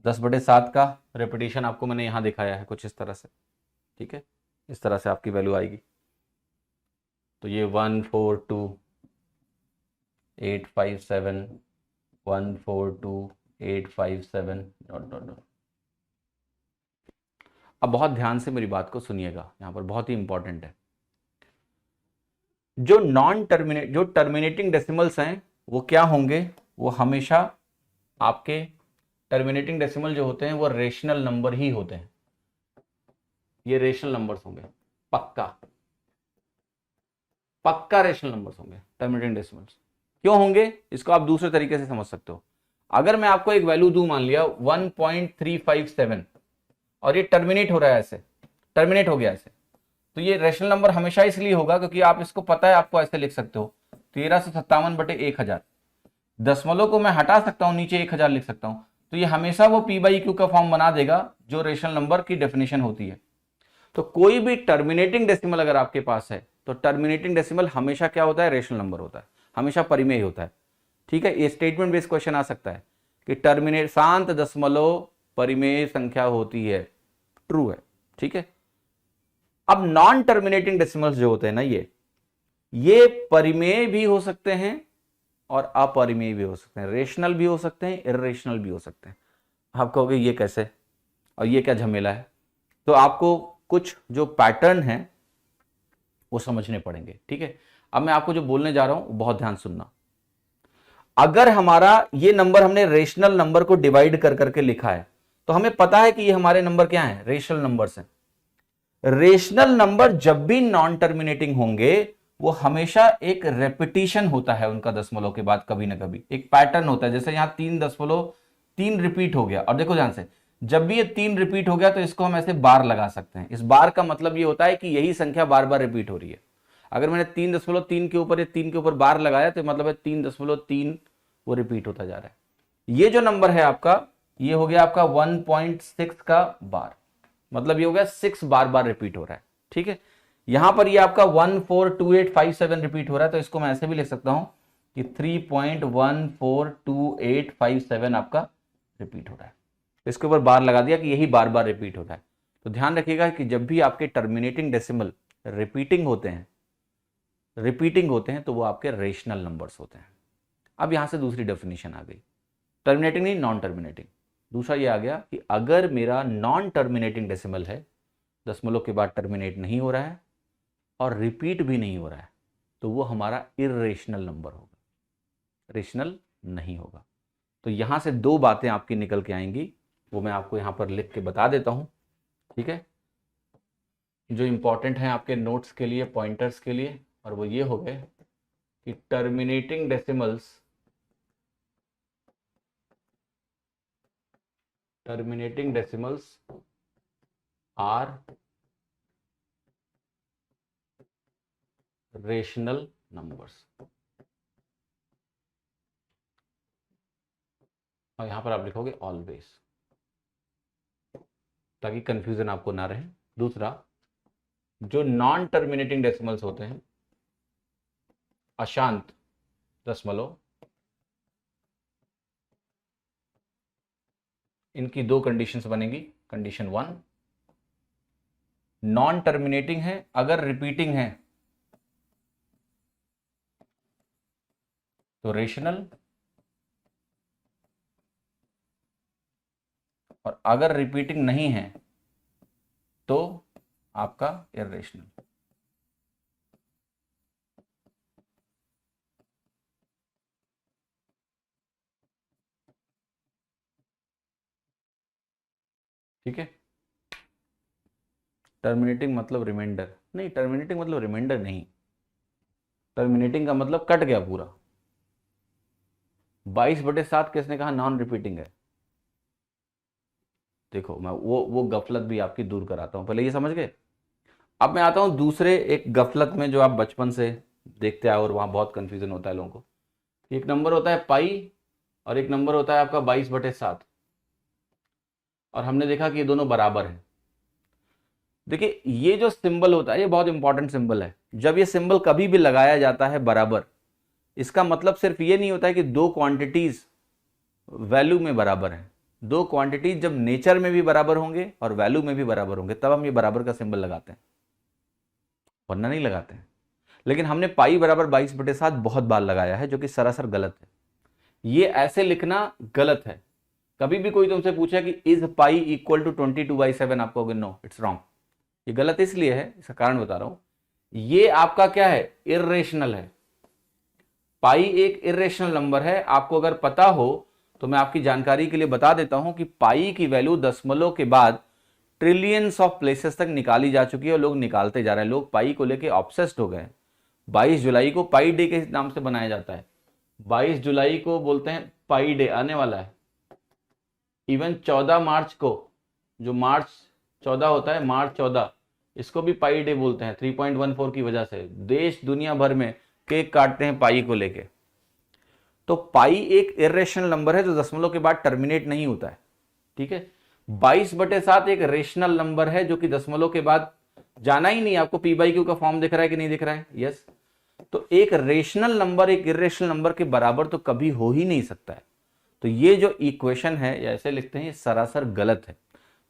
10/7 का रेपिटेशन आपको मैंने यहाँ दिखाया है कुछ इस तरह से, ठीक है, इस तरह से आपकी वैल्यू आएगी। तो ये 142,857, 142,857 डॉट डॉट डॉट। अब बहुत ध्यान से मेरी बात को सुनिएगा, यहाँ पर बहुत ही इंपॉर्टेंट है। जो टर्मिनेटिंग डेसिमल्स हैं वो क्या होंगे, वो हमेशा आपके टर्मिनेटिंग डेसिमल जो होते हैं वो रेशनल नंबर ही होते हैं। ये रेशनल नंबर्स होंगे, पक्का पक्का रेशनल नंबर्स होंगे टर्मिनेटिंग डेसिमल्स। क्यों होंगे, इसको आप दूसरे तरीके से समझ सकते हो। अगर मैं आपको एक वैल्यू दूं, मान लिया 1.357, और ये टर्मिनेट हो रहा है ऐसे, टर्मिनेट हो गया ऐसे, तो ये रेशनल नंबर हमेशा इसलिए होगा क्योंकि आप इसको पता है, आपको ऐसे लिख सकते हो 1357/1000। दशमलव को मैं हटा सकता हूं, नीचे 1000 लिख सकता हूं, तो ये हमेशा वो P/Q का फॉर्म बना देगा जो रेशनल नंबर की डेफिनेशन होती है। तो कोई भी टर्मिनेटिंग डेसिमल अगर आपके पास है, तो टर्मिनेटिंग डेसिमल हमेशा क्या होता है, रेशनल नंबर होता है, हमेशा परिमेय होता है, ठीक है। ये स्टेटमेंट बेस्ड क्वेश्चन आ सकता है कि शांत दशमलव परिमेय संख्या होती है, ट्रू है, ठीक है। अब नॉन टर्मिनेटिंग डेसिमल्स जो होते हैं ना, ये परिमेय भी हो सकते हैं और अपरिमेय भी हो सकते हैं, रेशनल भी हो सकते हैं, इरेशनल भी हो सकते हैं। आप कहोगे ये कैसे और ये क्या झमेला है, तो आपको कुछ जो पैटर्न है वो समझने पड़ेंगे, ठीक है। अब मैं आपको जो बोलने जा रहा हूं बहुत ध्यान सुनना। अगर हमारा ये नंबर हमने रेशनल नंबर को डिवाइड कर करके लिखा है, तो हमें पता है कि ये हमारे नंबर क्या है, रेशनल नंबर्स हैं। रेशनल नंबर जब भी नॉन टर्मिनेटिंग होंगे, वो हमेशा एक रेपिटेशन होता है उनका दशमलव के बाद, कभी ना कभी एक पैटर्न होता है। जैसे यहां 3.3 रिपीट हो गया, और देखो ध्यान से, जब भी ये 3 रिपीट हो गया तो इसको हम ऐसे बार लगा सकते हैं। इस बार का मतलब ये होता है कि यही संख्या बार बार रिपीट हो रही है। अगर मैंने 3.3 के ऊपर, 3 के ऊपर बार लगाया, तो मतलब है 3.3 वो रिपीट होता जा रहा है। ये जो नंबर है आपका, ये हो गया आपका 1.6 का बार, मतलब ये हो गया 6 बार बार रिपीट हो रहा है, ठीक है। यहां पर ये आपका 142857 रिपीट हो रहा है, तो इसको मैं ऐसे भी लिख सकता हूं कि 3.142857 आपका रिपीट हो रहा है। इसके ऊपर बार लगा दिया कि यही बार बार रिपीट हो रहा है। तो ध्यान रखिएगा कि जब भी आपके टर्मिनेटिंग डेसिमल रिपीटिंग होते हैं तो वो आपके रेशनल नंबर्स होते हैं। अब यहां से दूसरी डेफिनेशन आ गई, टर्मिनेटिंग नहीं, नॉन टर्मिनेटिंग। दूसरा ये आ गया कि अगर मेरा नॉन टर्मिनेटिंग डेसिमल है, दशमलव के बाद टर्मिनेट नहीं हो रहा है और रिपीट भी नहीं हो रहा है, तो वो हमारा इरेशनल नंबर होगा, रेशनल नहीं होगा। तो यहां से दो बातें आपकी निकल के आएंगी, वो मैं आपको यहां पर लिख के बता देता हूं, ठीक है, जो इंपॉर्टेंट है आपके नोट्स के लिए, पॉइंटर्स के लिए। और वो ये हो गए कि terminating decimals are rational numbers. और यहां पर आप लिखोगे ऑलवेज, ताकि कंफ्यूजन आपको ना रहे। दूसरा, जो नॉन टर्मिनेटिंग डेसिमल्स होते हैं, अशांत दशमलव, इनकी दो कंडीशंस बनेगी। कंडीशन 1, नॉन टर्मिनेटिंग है, अगर रिपीटिंग है तो रेशनल, और अगर रिपीटिंग नहीं है तो आपका इर्रेशनल। ठीक है, टर्मिनेटिंग मतलब रिमाइंडर नहीं, टर्मिनेटिंग मतलब रिमाइंडर नहीं, टर्मिनेटिंग का मतलब कट गया पूरा। 22/7 किसने कहा नॉन रिपीटिंग है? देखो मैं वो गफलत भी आपकी दूर कराता हूं, पहले ये समझ गए। अब मैं आता हूं दूसरे एक गफलत में जो आप बचपन से देखते आए और वहां बहुत कंफ्यूजन होता है लोगों को। एक नंबर होता है पाई और एक नंबर होता है आपका 22/7, और हमने देखा कि ये दोनों बराबर हैं। देखिए ये जो सिंबल होता है ये बहुत इंपॉर्टेंट सिंबल है। जब ये सिंबल कभी भी लगाया जाता है बराबर, इसका मतलब सिर्फ ये नहीं होता है कि दो क्वांटिटीज वैल्यू में बराबर हैं। दो क्वांटिटीज जब नेचर में भी बराबर होंगे और वैल्यू में भी बराबर होंगे तब हम ये बराबर का सिंबल लगाते हैं, वरना नहीं लगाते हैं। लेकिन हमने पाई बराबर 22/7 बहुत बार लगाया है, जो कि सरासर गलत है। ये ऐसे लिखना गलत है। कभी भी कोई तुमसे पूछे कि इज पाई इक्वल टू 22/7, आप कहोगे नो इट्स रॉन्ग। ये गलत इसलिए है, इसका कारण बता रहा हूं। ये आपका क्या है? इर्रेशनल है। पाई एक इर्रेशनल नंबर है। आपको अगर पता हो तो मैं आपकी जानकारी के लिए बता देता हूं कि पाई की वैल्यू दशमलव के बाद ट्रिलियंस ऑफ प्लेसेस तक निकाली जा चुकी है और लोग निकालते जा रहे हैं। लोग पाई को लेके ऑब्सेस्ड हो गए। 22 जुलाई को पाई डे के नाम से बनाया जाता है। 22 जुलाई को बोलते हैं पाई डे, आने वाला है। इवन 14 मार्च को, जो मार्च 14 होता है, मार्च 14, इसको भी पाई डे बोलते हैं 3.14 की वजह से। देश दुनिया भर में केक काटते हैं पाई को लेके। तो पाई एक इरेशनल नंबर है जो दशमलव के बाद टर्मिनेट नहीं होता है। ठीक है, 22/7 एक रेशनल नंबर है जो कि दशमलव के बाद जाना ही नहीं। आपको p/q का फॉर्म दिख रहा है कि नहीं दिख रहा है? यस। तो एक रेशनल नंबर एक इरेशनल नंबर के बराबर तो कभी हो ही नहीं सकता है। तो ये जो इक्वेशन है या ऐसे लिखते हैं, ये सरासर गलत है।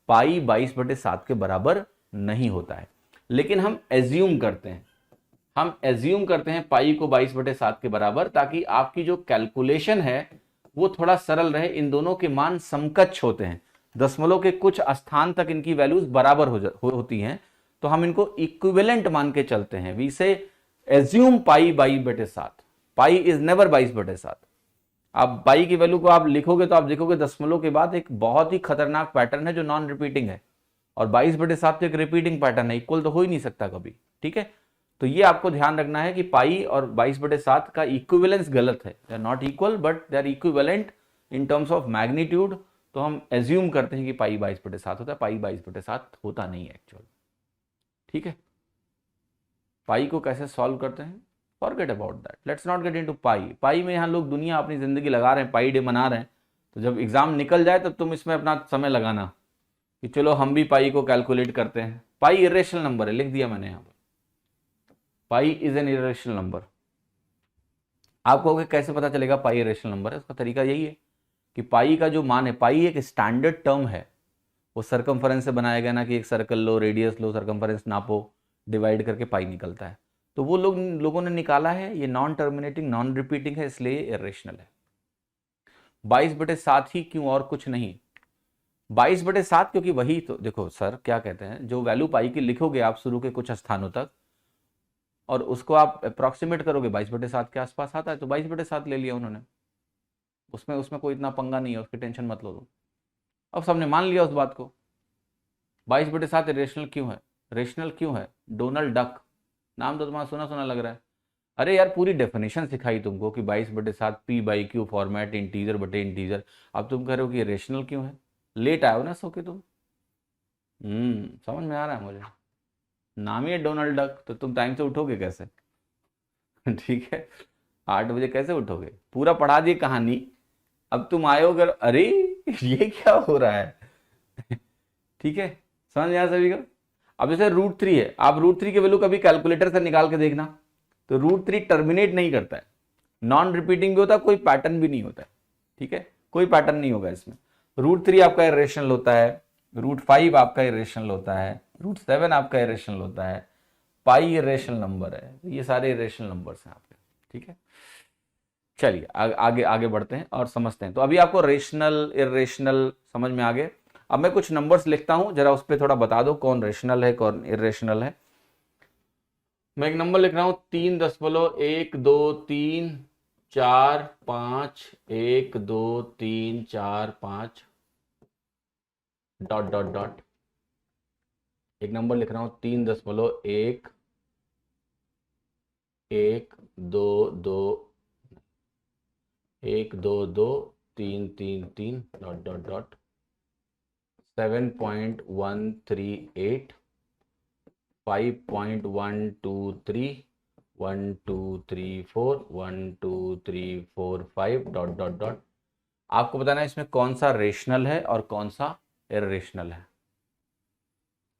पाई 22/7 के बराबर नहीं होता है। लेकिन हम एज्यूम करते हैं पाई को 22/7 के बराबर, ताकि आपकी जो कैलकुलेशन है वो थोड़ा सरल रहे। इन दोनों के मान समकक्ष होते हैं, दशमलव के कुछ स्थान तक इनकी वैल्यूज बराबर होती हैं, तो हम इनको इक्विवेलेंट मान के चलते हैं। वी से assume pi 22/7। Pi is never 22/7। आप पाई की वैल्यू को आप लिखोगे तो आप देखोगे दशमलव के बाद एक बहुत ही खतरनाक पैटर्न है जो नॉन रिपीटिंग है, और 22/7 तो एक रिपीटिंग पैटर्न है, इक्वल तो हो ही नहीं सकता कभी। ठीक है, तो ये आपको ध्यान रखना है कि पाई और 22/7 का इक्विवेलेंस गलत है। They are not equal but they are equivalent in terms of magnitude. तो हम एज्यूम करते हैं कि पाई 22/7 होता है, पाई 22/7 होता नहीं है एक्चुअल। ठीक है, पाई को कैसे सॉल्व करते हैं, forget about that, let's not get into pi. Pi में यहाँ लोग दुनिया अपनी जिंदगी लगा रहे हैं, पाई डे मना रहे हैं। तो जब एग्जाम निकल जाए तब तुम इसमें अपना समय लगाना कि चलो हम भी पाई को कैलकुलेट करते हैं। पाई इरेशनल नंबर है, लिख दिया मैंने यहाँ पर, pi is an irrational number. आपको कैसे पता चलेगा पाई इरेशनल नंबर है? उसका तरीका यही है कि पाई का जो मान है, पाई एक स्टैंडर्ड टर्म है। वो सर्कमफरेंस से बनाया गया ना, कि एक सर्कल लो, रेडियस लो, सर्कमफरेंस नापो, डिवाइड करके पाई निकलता है। तो वो लोगों ने निकाला है, ये नॉन टर्मिनेटिंग नॉन रिपीटिंग है, इसलिए इरेशनल है। 22/7 ही क्यों, और कुछ नहीं। 22/7 क्योंकि वही तो, देखो सर क्या कहते हैं, जो वैल्यू पाई की लिखोगे आप शुरू के कुछ स्थानों तक और उसको आप अप्रॉक्सीमेट करोगे 22/7 के आसपास आता है, तो 22/7 ले लिया उन्होंने। उसमें उसमें कोई इतना पंगा नहीं है, उसकी टेंशन मत लो तुम। अब सबने मान लिया उस बात को। 22/7 रेशनल क्यों है? रेशनल क्यों है? डोनाल्ड डक, नाम तो तुम्हारा सुना सुना लग रहा है। अरे यार पूरी डेफिनेशन सिखाई तुमको कि 22/7 p/q फॉर्मेट इंटीजर बटे इंटीजर। अब तुम कह रहे हो कि रेशनल क्यों है? लेट आए हो ना सो के तुम। समझ में आ रहा है मुझे। नाम ही है डोनाल्ड डक, तो तुम टाइम से उठोगे कैसे? ठीक है, 8 बजे कैसे उठोगे? पूरा पढ़ा दिए कहानी, अब तुम आए हो अगर, अरे ये क्या हो रहा है? ठीक है, समझ में आया सभी को? अब जैसे √3 है, आप √3 की वैल्यू कभी कैलकुलेटर से निकाल के देखना, तो √3 टर्मिनेट नहीं करता है, नॉन रिपीटिंग भी होता है, कोई पैटर्न भी नहीं होता है। ठीक है, कोई पैटर्न नहीं होगा इसमें। √3 आपका इरेशनल होता है, √5 आपका इरेशनल होता है, √7 आपका इरेशनल होता है, पाई इरेशनल नंबर है, ये सारे इरेशनल नंबर्स हैं आपके। ठीक है, चलिए आगे आगे बढ़ते हैं और समझते हैं। तो अभी आपको रेशनल इरेशनल समझ में आ गए। अब मैं कुछ नंबर्स लिखता हूं, जरा उस पर थोड़ा बता दो कौन रेशनल है कौन इरेशनल है। मैं एक नंबर लिख रहा हूं 3.12345 12345 डॉट डॉट डॉट। एक नंबर लिख रहा हूं 3.112 dot dot dot 7.138 5.123 1234 12345 dot dot dot. आपको बताना है इसमें कौन सा रेशनल है और कौन सा इरेशनल है।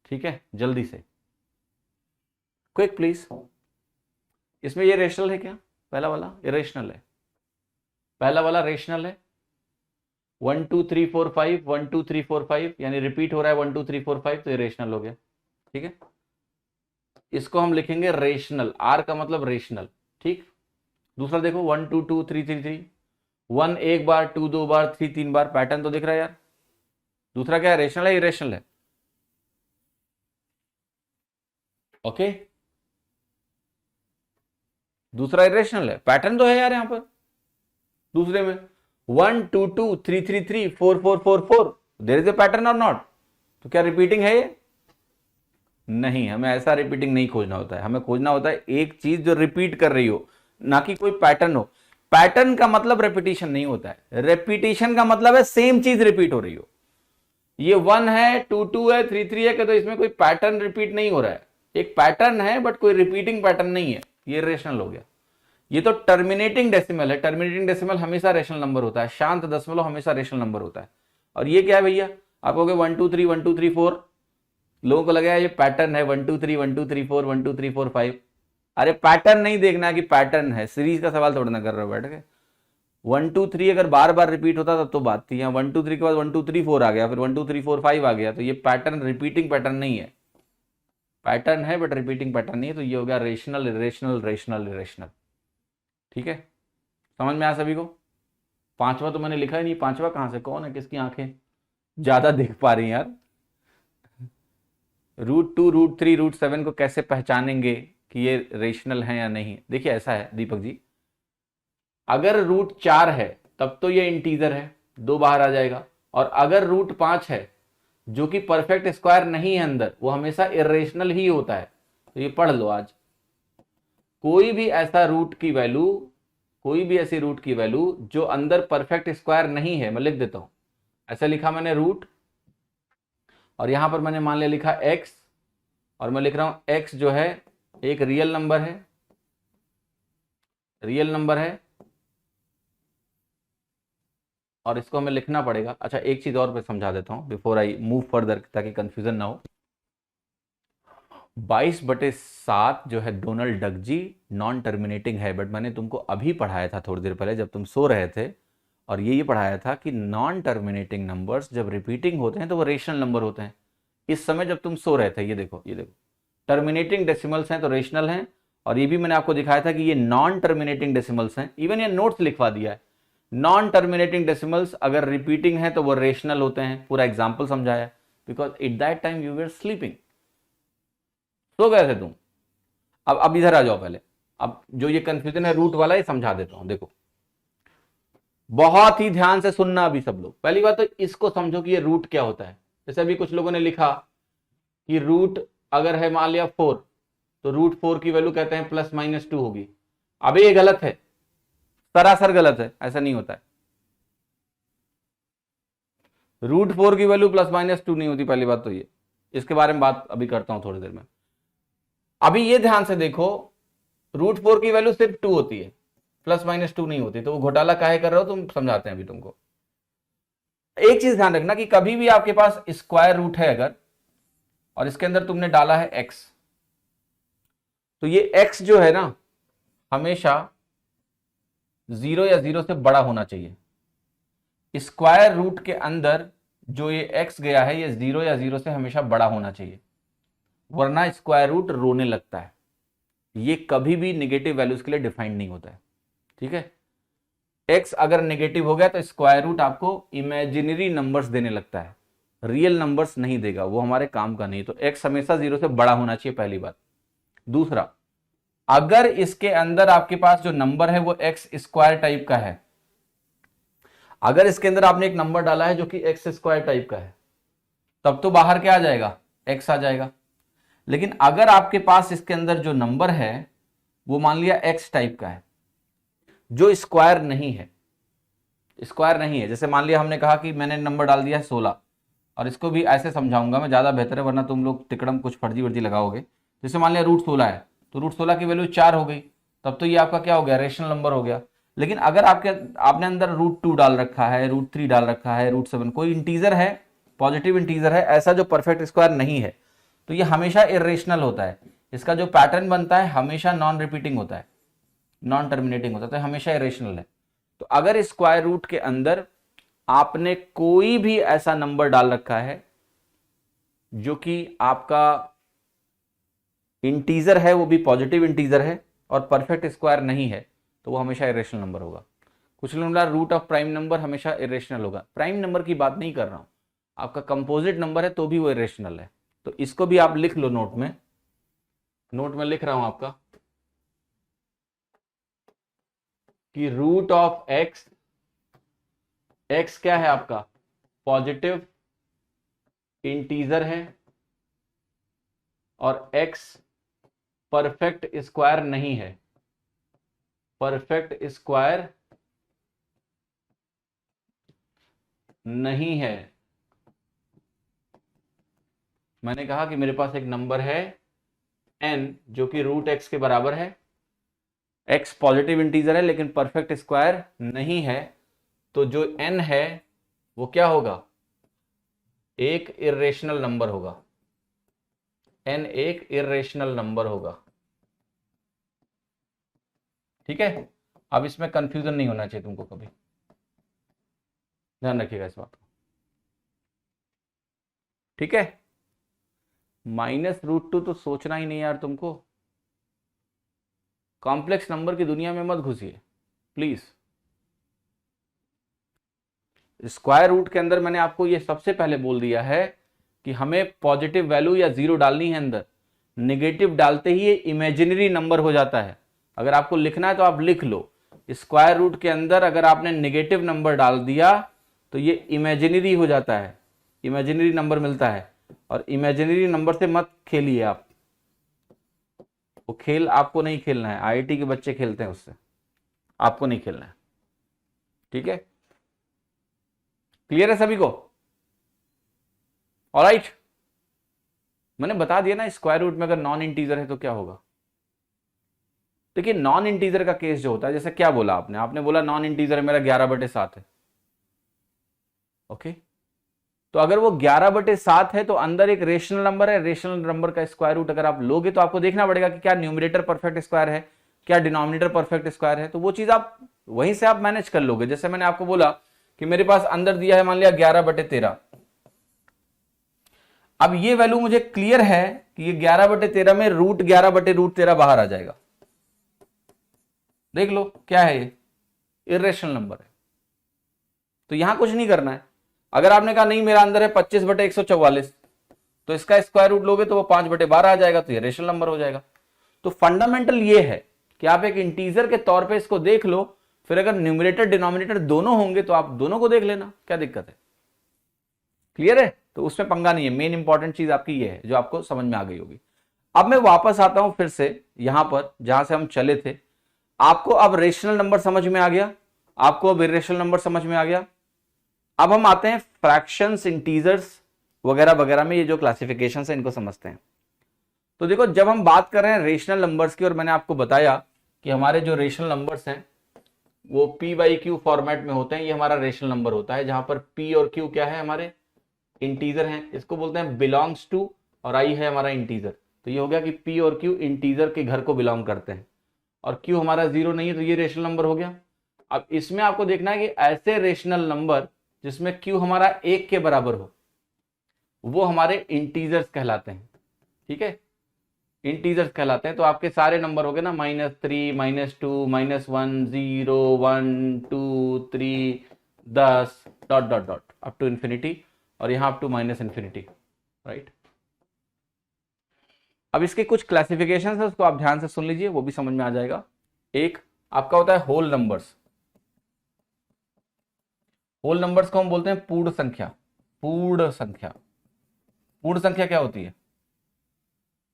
ठीक है, जल्दी से क्विक प्लीज। इसमें ये रेशनल है क्या? पहला वाला इरेशनल है, पहला वाला रेशनल है। 1 2 3 4 5 1 2 3 4 5 यानी रिपीट हो रहा है 1 2 3 4 5, तो ये रेशनल हो गया। ठीक है, इसको हम लिखेंगे रेशनल, आर का मतलब रेशनल। ठीक, दूसरा देखो 1 2 2 3 3 3 1 एक बार 2 2 बार 3 3 बार, पैटर्न तो दिख रहा है यार। दूसरा क्या है, रेशनल है इरेशनल है? ओके, दूसरा इरेशनल है, पैटर्न तो है यार यहां पर। दूसरे में 1 2 2 3 3 3 4 4 4 4, देयर इज ए पैटर्न और नॉट? तो क्या रिपीटिंग है ये? नहीं, हमें ऐसा रिपीटिंग नहीं खोजना होता है, हमें खोजना होता है एक चीज जो रिपीट कर रही हो, ना कि कोई पैटर्न हो। पैटर्न का मतलब रेपिटेशन नहीं होता है, रेपिटेशन का मतलब है सेम चीज रिपीट हो रही हो। ये 1 है 2 2 है 3 3 है, तो इसमें कोई पैटर्न रिपीट नहीं हो रहा है। एक पैटर्न है बट कोई रिपीटिंग पैटर्न नहीं है, ये रेशनल हो गया। ये तो टर्मिनेटिंग डेसिमल है, टर्मिनेटिंग डेसिमल हमेशा रेशनल नंबर होता है, शांत दशमलव हमेशा रेशनल नंबर होता है। और ये क्या है भैया, आप कहोगे 1 2 3 1 2 3 4, लोगों को लगेगा ये पैटर्न है 1 2 3 1 2 3 4 1 2 3 4 5। अरे पैटर्न नहीं देखना कि पैटर्न है, सीरीज का सवाल थोड़ा ना कर रहे हो बैठ के। 1 2 3 अगर बार बार रिपीट होता तब तो बात थी, यहाँ 1 2 3 के बाद 1 2 3 4 आ गया, फिर 1 2 3 4 5 आ गया, तो ये पैटर्न रिपीटिंग पैटर्न नहीं है। पैटर्न है बट रिपीटिंग पैटर्न नहीं है, तो ये हो गया रेशनल इरेशनल रेशनल इरेशनल। ठीक है, समझ में आया सभी को? पांचवा तो मैंने लिखा ही नहीं, पांचवा कहां से, कौन है, किसकी आंखें ज्यादा देख पा रही हैं यार? √2 √3 √7 को कैसे पहचानेंगे कि ये रेशनल है या नहीं? देखिए ऐसा है दीपक जी, अगर √4 है तब तो ये इंटीजर है, 2 बाहर आ जाएगा। और अगर √5 है जो कि परफेक्ट स्क्वायर नहीं है अंदर, वो हमेशा इरेशनल ही होता है। तो ये पढ़ लो आज, कोई भी ऐसा रूट की वैल्यू, कोई भी ऐसी रूट की वैल्यू जो अंदर परफेक्ट स्क्वायर नहीं है, मैं लिख देता हूं, ऐसा लिखा मैंने रूट, और यहां पर मैंने मान लिया लिखा x, और मैं लिख रहा हूं x जो है एक रियल नंबर है, रियल नंबर है, और इसको हमें लिखना पड़ेगा। अच्छा एक चीज और मैं समझा देता हूं बिफोर आई मूव फर्दर, ताकि कंफ्यूजन ना हो। 22/7 जो है डोनाल्ड डक जी नॉन टर्मिनेटिंग है, बट मैंने तुमको अभी पढ़ाया था थोड़ी देर पहले जब तुम सो रहे थे, और ये पढ़ाया था कि नॉन टर्मिनेटिंग नंबर्स जब रिपीटिंग होते हैं तो वो रेशनल नंबर होते हैं। इस समय जब तुम सो रहे थे, ये देखो ये देखो, टर्मिनेटिंग डेसिमल्स हैं तो रेशनल हैं, और ये भी मैंने आपको दिखाया था कि ये नॉन टर्मिनेटिंग डेसिमल्स हैं। इवन ये नोट्स लिखवा दिया है, नॉन टर्मिनेटिंग डेसिमल्स अगर रिपीटिंग है तो वो रेशनल होते हैं, पूरा एग्जाम्पल समझाया, because at that time you were sleeping, सो गए थे तुम। अब इधर आ जाओ पहले, अब जो ये कंफ्यूजन है रूट वाला, ये समझा देता हूं। देखो बहुत ही ध्यान से सुनना अभी सब लोग। पहली बात तो इसको समझो कि ये रूट क्या होता है। जैसे अभी कुछ लोगों ने लिखा कि रूट अगर है मान लिया 4, तो √4 की वैल्यू कहते हैं +-2 होगी। अब ये गलत है, सरासर गलत है, ऐसा नहीं होता है। √4 की वैल्यू +-2 नहीं होती, पहली बात तो ये, इसके बारे में बात अभी करता हूं थोड़ी देर में। अभी ये ध्यान से देखो, √4 की वैल्यू सिर्फ 2 होती है, +-2 नहीं होती, तो वो घोटाला काहे कर रहे हो तुम, समझाते हैं अभी तुमको। एक चीज ध्यान रखना कि कभी भी आपके पास स्क्वायर रूट है अगर, और इसके अंदर तुमने डाला है x, तो ये x जो है ना हमेशा 0 या 0 से बड़ा होना चाहिए। स्क्वायर रूट के अंदर जो ये x गया है ये 0 या 0 से हमेशा बड़ा होना चाहिए, वरना स्क्वायर रूट रोने लगता है। ये कभी भी निगेटिव वैल्यूज के लिए डिफाइंड नहीं होता है। ठीक है, x अगर नेगेटिव हो गया तो स्क्वायर रूट आपको इमेजिनरी नंबर्स देने लगता है, रियल नंबर्स नहीं देगा, वो हमारे काम का नहीं। तो x हमेशा 0 से बड़ा होना चाहिए, पहली बात। दूसरा, अगर इसके अंदर आपके पास जो नंबर है वो एक्स स्क्वायर टाइप का है, अगर इसके अंदर आपने एक नंबर डाला है जो कि एक्स स्क्वायर टाइप का है, तब तो बाहर क्या आ जाएगा, एक्स आ जाएगा। लेकिन अगर आपके पास इसके अंदर जो नंबर है वो मान लिया एक्स टाइप का है, जो स्क्वायर नहीं है, स्क्वायर नहीं है, जैसे मान लिया हमने कहा कि मैंने नंबर डाल दिया है 16, और इसको भी ऐसे समझाऊंगा मैं, ज़्यादा बेहतर है, वरना तुम लोग तिकड़म कुछ फर्जी वर्जी लगाओगे। जैसे मान लिया √16 है, तो √16 की वैल्यू 4 हो गई, तब तो ये आपका क्या हो गया, रेशनल नंबर हो गया। लेकिन अगर आपने अंदर √2 डाल रखा है, √3 डाल रखा है, √7, कोई इंटीजर है, पॉजिटिव इंटीजर है ऐसा जो परफेक्ट स्क्वायर नहीं है, तो ये हमेशा इरेशनल होता है। इसका जो पैटर्न बनता है हमेशा नॉन रिपीटिंग होता है, नॉन टर्मिनेटिंग होता है, तो हमेशा इरेशनल है। तो अगर स्क्वायर रूट के अंदर आपने कोई भी ऐसा नंबर डाल रखा है जो कि आपका इंटीजर है, वो भी पॉजिटिव इंटीजर है और परफेक्ट स्क्वायर नहीं है, तो वो हमेशा इरेशनल नंबर होगा। कुछ लोग रूट ऑफ प्राइम नंबर हमेशा इरेशनल होगा। प्राइम नंबर की बात नहीं कर रहा हूं, आपका कंपोजिट नंबर है तो भी वो इरेशनल है। तो इसको भी आप लिख लो नोट में, नोट में लिख रहा हूं आपका कि रूट ऑफ एक्स, एक्स क्या है आपका, पॉजिटिव इंटीजर है, और एक्स परफेक्ट स्क्वायर नहीं है, परफेक्ट स्क्वायर नहीं है। मैंने कहा कि मेरे पास एक नंबर है n जो कि √x के बराबर है, x पॉजिटिव इंटीजर है लेकिन परफेक्ट स्क्वायर नहीं है, तो जो n है वो क्या होगा, एक इरेशनल नंबर होगा, n एक इरेशनल नंबर होगा। ठीक है, अब इसमें कंफ्यूजन नहीं होना चाहिए तुमको कभी, ध्यान रखिएगा इस बात को। ठीक है, -√2 तो सोचना ही नहीं यार तुमको, कॉम्प्लेक्स नंबर की दुनिया में मत घुसिए प्लीज। स्क्वायर रूट के अंदर मैंने आपको ये सबसे पहले बोल दिया है कि हमें पॉजिटिव वैल्यू या 0 डालनी है अंदर, नेगेटिव डालते ही ये इमेजिनरी नंबर हो जाता है। अगर आपको लिखना है तो आप लिख लो, स्क्वायर रूट के अंदर अगर आपने नेगेटिव नंबर डाल दिया तो ये इमेजिनरी हो जाता है, इमेजिनरी नंबर मिलता है। और इमेजिनरी नंबर से मत खेलिए आप, वो खेल आपको नहीं खेलना है, आईआईटी के बच्चे खेलते हैं उससे, आपको नहीं खेलना है। ठीक है, क्लियर है सभी को, ऑलराइट। मैंने बता दिया ना, स्क्वायर रूट में अगर नॉन इंटीजर है तो क्या होगा। देखिए नॉन इंटीजर का केस जो होता है, जैसे क्या बोला आपने, आपने बोला नॉन इंटीजर है मेरा 11/7 है, ओके। तो अगर वो 11/7 है तो अंदर एक रेशनल नंबर है, रेशनल नंबर का स्क्वायर रूट अगर आप लोगे तो आपको देखना पड़ेगा कि क्या न्यूमरेटर परफेक्ट स्क्वायर है, क्या डिनोमिनेटर परफेक्ट स्क्वायर है, तो वो चीज आप वहीं से आप मैनेज कर लोगे। जैसे मैंने आपको बोला कि मेरे पास अंदर दिया है मान लिया 11/13, अब ये वैल्यू मुझे क्लियर है कि ये 11/13 में √11/√13 बाहर आ जाएगा। देख लो क्या है, ये इरेशनल नंबर है, तो यहां कुछ नहीं करना है। अगर आपने कहा नहीं मेरा अंदर है 25/144, तो इसका स्क्वायर रूट लोगे तो वो 5/12 आ जाएगा, तो ये रेशनल नंबर हो जाएगा। तो फंडामेंटल ये है कि आप एक इंटीजर के तौर पे इसको देख लो, फिर अगर न्यूमरेटर डिनोमिनेटर दोनों होंगे तो आप दोनों को देख लेना, क्या दिक्कत है। क्लियर है, तो उसमें पंगा नहीं है। मेन इंपॉर्टेंट चीज आपकी ये है जो आपको समझ में आ गई होगी। अब मैं वापस आता हूं फिर से यहां पर जहां से हम चले थे। आपको अब रेशनल नंबर समझ में आ गया, आपको अब इरेशनल नंबर समझ में आ गया। अब हम आते हैं फ्रैक्शंस, इंटीजर्स वगैरह वगैरह में, ये जो क्लासिफिकेशन है इनको समझते हैं। तो देखो जब हम बात कर रहे हैं रेशनल नंबर्स की, और मैंने आपको बताया कि हमारे जो रेशनल नंबर्स हैं वो p/q फॉर्मेट में होते हैं, ये हमारा रेशनल नंबर होता है, जहां पर p और q क्या है, हमारे इंटीजर हैं, इसको बोलते हैं बिलोंग्स टू, और i है हमारा इंटीजर। तो ये हो गया कि p और q इंटीजर के घर को बिलोंग करते हैं, और q हमारा 0 नहीं है, तो ये रेशनल नंबर हो गया। अब इसमें आपको देखना है कि ऐसे रेशनल नंबर जिसमें q हमारा 1 के बराबर हो, वो हमारे इंटीजर्स कहलाते हैं। ठीक है, इंटीजर्स कहलाते हैं। तो आपके सारे नंबर हो गए ना, -3, -2, -1, 0, 1, 2, 3, 10 dot dot dot up to infinity, और यहाँ up to minus infinity, right. अब इसके कुछ क्लासिफिकेशन है, उसको आप ध्यान से सुन लीजिए, वो भी समझ में आ जाएगा। एक आपका होता है होल नंबर्स। होल नंबर्स को हम बोलते हैं पूर्ण संख्या। पूर्ण संख्या, पूर्ण संख्या क्या होती है?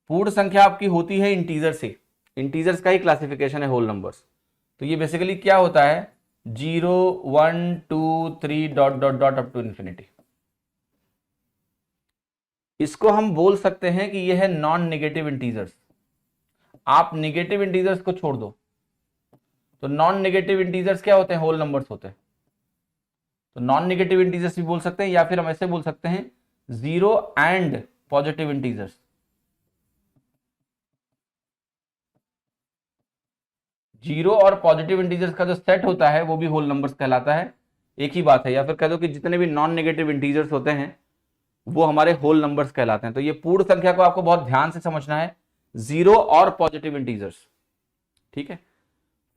पूर्ण संख्या आपकी होती है इंटीजर से, इंटीजर्स का ही क्लासिफिकेशन है होल नंबर्स। तो ये बेसिकली क्या होता है, 0 1 2 3 dot dot dot up to infinity. इसको हम बोल सकते हैं कि यह है नॉन नेगेटिव इंटीजर्स। आप नेगेटिव इंटीजर्स को छोड़ दो, तो नॉन नेगेटिव इंटीजर्स क्या होते हैं, होल नंबर्स होते हैं। तो नॉन नेगेटिव इंटीजर्स भी बोल सकते हैं, या फिर हम ऐसे बोल सकते हैं 0 एंड पॉजिटिव इंटीजर्स। जीरो और पॉजिटिव इंटीजर्स का जो सेट होता है वो भी होल नंबर्स कहलाता है। एक ही बात है, या फिर कह दो कि जितने भी नॉन नेगेटिव इंटीजर्स होते हैं वो हमारे होल नंबर्स कहलाते हैं। तो ये पूर्ण संख्या को आपको बहुत ध्यान से समझना है, जीरो और पॉजिटिव इंटीजर्स, ठीक है।